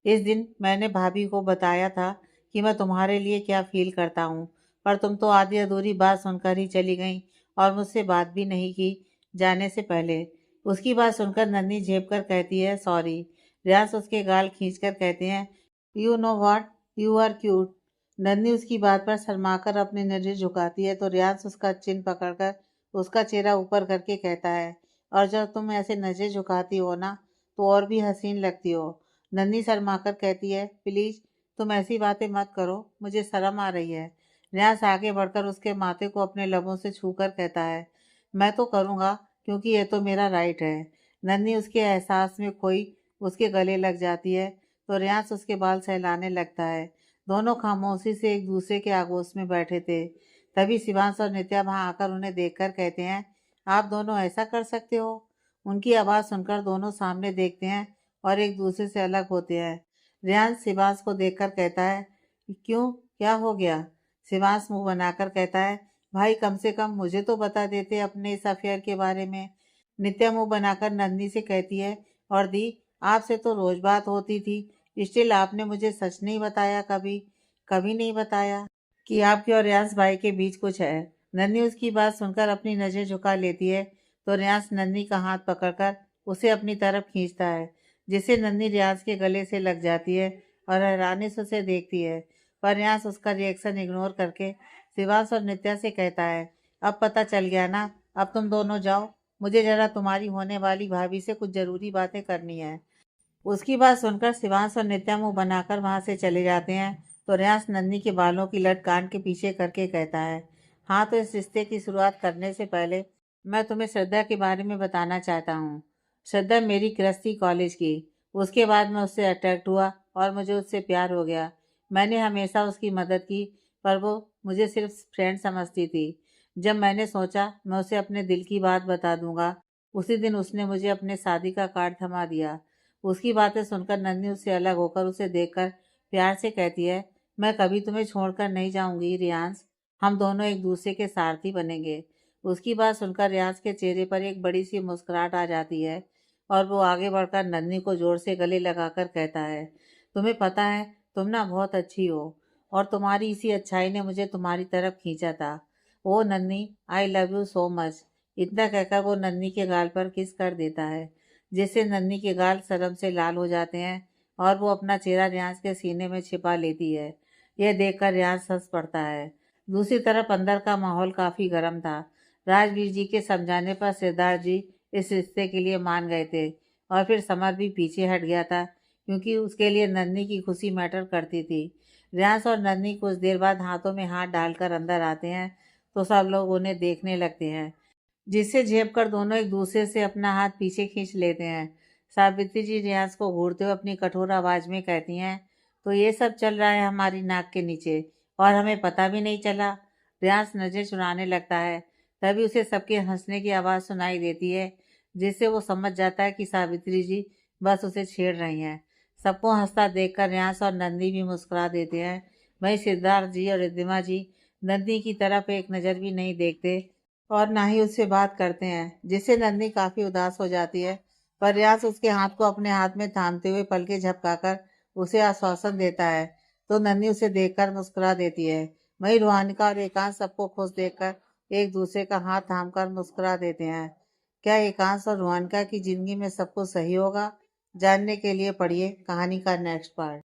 इस दिन मैंने भाभी को बताया था कि मैं तुम्हारे लिए क्या फील करता हूँ, पर तुम तो आधी अधूरी बात सुनकर ही चली गई और मुझसे बात भी नहीं की जाने से पहले। उसकी बात सुनकर नन्ही झेप कर कहती है, सॉरी। रियाज उसके गाल खींचकर कहते हैं, you know what, you are cute. नन्ही उसकी बात पर शर्माकर अपनी नजर झुकाती है तो रियाज उसका चिन पकड़कर उसका चेहरा ऊपर करके कहता है, और जब तुम ऐसे नजर झुकाती हो ना तो और भी हसीन लगती हो। नन्ही शर्माकर कहती है, प्लीज तुम ऐसी बातें मत करो, मुझे शर्म आ रही है। रियाज आगे बढ़कर उसके माथे को अपने लबों से छूकर कहता है, मैं तो करूँगा क्योंकि ये तो मेरा राइट है। नन्ही उसके एहसास में खोई उसके गले लग जाती है तो रियाज उसके बाल सहलाने लगता है। दोनों खामोशी से एक दूसरे के आगोश में बैठे थे। तभी शिवांश और नित्या वहां आकर उन्हें देखकर कहते हैं, आप दोनों ऐसा कर सकते हो? उनकी आवाज़ सुनकर दोनों सामने देखते हैं और एक दूसरे से अलग होते हैं। रियाज शिवांश को देखकर कहता है, क्यों, क्या हो गया? शिवांश मुंह बनाकर कहता है, भाई कम से कम मुझे तो बता देते अपने इस अफेयर के बारे में। नित्या मुंह बनाकर नंदनी से कहती है, और दी, आपसे तो रोज बात होती थी, स्टिल आपने मुझे सच नहीं बताया, कभी कभी नहीं बताया कि आपके और रियाज भाई के बीच कुछ है। नन्ही उसकी बात सुनकर अपनी नजर झुका लेती है तो रियाज नन्ही का हाथ पकड़कर उसे अपनी तरफ खींचता है, जिससे नन्ही रियाज के गले से लग जाती है और हैरानी से उसे देखती है। पर रियाज उसका रिएक्शन इग्नोर करके शिवांश और नित्या से कहता है, अब पता चल गया ना, अब तुम दोनों जाओ, मुझे जरा तुम्हारी होने वाली भाभी से कुछ जरूरी बातें करनी है। उसकी बात सुनकर शिवांश और नित्या मुंह बनाकर वहां से चले जाते हैं तो रियांश नन्ही के बालों की लट कान के पीछे करके कहता है, हाँ तो इस रिश्ते की शुरुआत करने से पहले मैं तुम्हें श्रद्धा के बारे में बताना चाहता हूँ। श्रद्धा मेरी क्रश थी कॉलेज की। उसके बाद मैं उससे अट्रैक्ट हुआ और मुझे उससे प्यार हो गया। मैंने हमेशा उसकी मदद की, पर वो मुझे सिर्फ फ्रेंड समझती थी। जब मैंने सोचा मैं उसे अपने दिल की बात बता दूंगा, उसी दिन उसने मुझे अपने शादी का कार्ड थमा दिया। उसकी बातें सुनकर नन्ही उससे अलग होकर उसे देखकर प्यार से कहती है, मैं कभी तुम्हें छोड़कर नहीं जाऊंगी रियांश, हम दोनों एक दूसरे के सारथी बनेंगे। उसकी बात सुनकर रियाज के चेहरे पर एक बड़ी सी मुस्कुराहट आ जाती है और वो आगे बढ़कर नन्ही को जोर से गले लगाकर कहता है, तुम्हें पता है तुम ना बहुत अच्छी हो और तुम्हारी इसी अच्छाई ने मुझे तुम्हारी तरफ खींचा था। ओ नन्ही, आई लव यू सो मच। इतना कहकर वो नन्ही के गाल पर किस कर देता है, जिससे नन्ही के गाल शर्म से लाल हो जाते हैं और वो अपना चेहरा रियाज के सीने में छिपा लेती है। यह देखकर रियाज हंस पड़ता है। दूसरी तरफ अंदर का माहौल काफी गर्म था। राजवीर जी के समझाने पर सिद्धार्थ जी इस रिश्ते के लिए मान गए थे और फिर समर भी पीछे हट गया था, क्योंकि उसके लिए नन्ही की खुशी मैटर करती थी। रियांश और नन्ही कुछ देर बाद हाथों में हाथ डालकर अंदर आते हैं तो सब लोग उन्हें देखने लगते हैं, जिससे झेप कर दोनों एक दूसरे से अपना हाथ पीछे खींच लेते हैं। सावित्री जी रियांश को घूरते हुए अपनी कठोर आवाज में कहती हैं, तो ये सब चल रहा है हमारी नाक के नीचे और हमें पता भी नहीं चला। रियांश नजर चुराने लगता है। तभी उसे सबके हंसने की आवाज़ सुनाई देती है, जिससे वो समझ जाता है कि सावित्री जी बस उसे छेड़ रही हैं। सबको हंसता देखकर रियांश और नंदी भी मुस्कुरा देते हैं। वहीं सिद्धार्थ जी और रिद्धिमा जी नंदी की तरफ एक नज़र भी नहीं देखते और ना ही उससे बात करते हैं, जिससे नंदी काफ़ी उदास हो जाती है। पर रियाज उसके हाथ को अपने हाथ में थामते हुए पलके झपकाकर उसे आश्वासन देता है, तो नंदी उसे देखकर मुस्कुरा देती है। वहीं रूहानिका और एकांश सबको खुश देखकर एक दूसरे का हाथ थामकर मुस्कुरा देते हैं। क्या एकांश और रूहानिका की जिंदगी में सब कुछ सही होगा? जानने के लिए पढ़िए कहानी का नेक्स्ट पार्ट।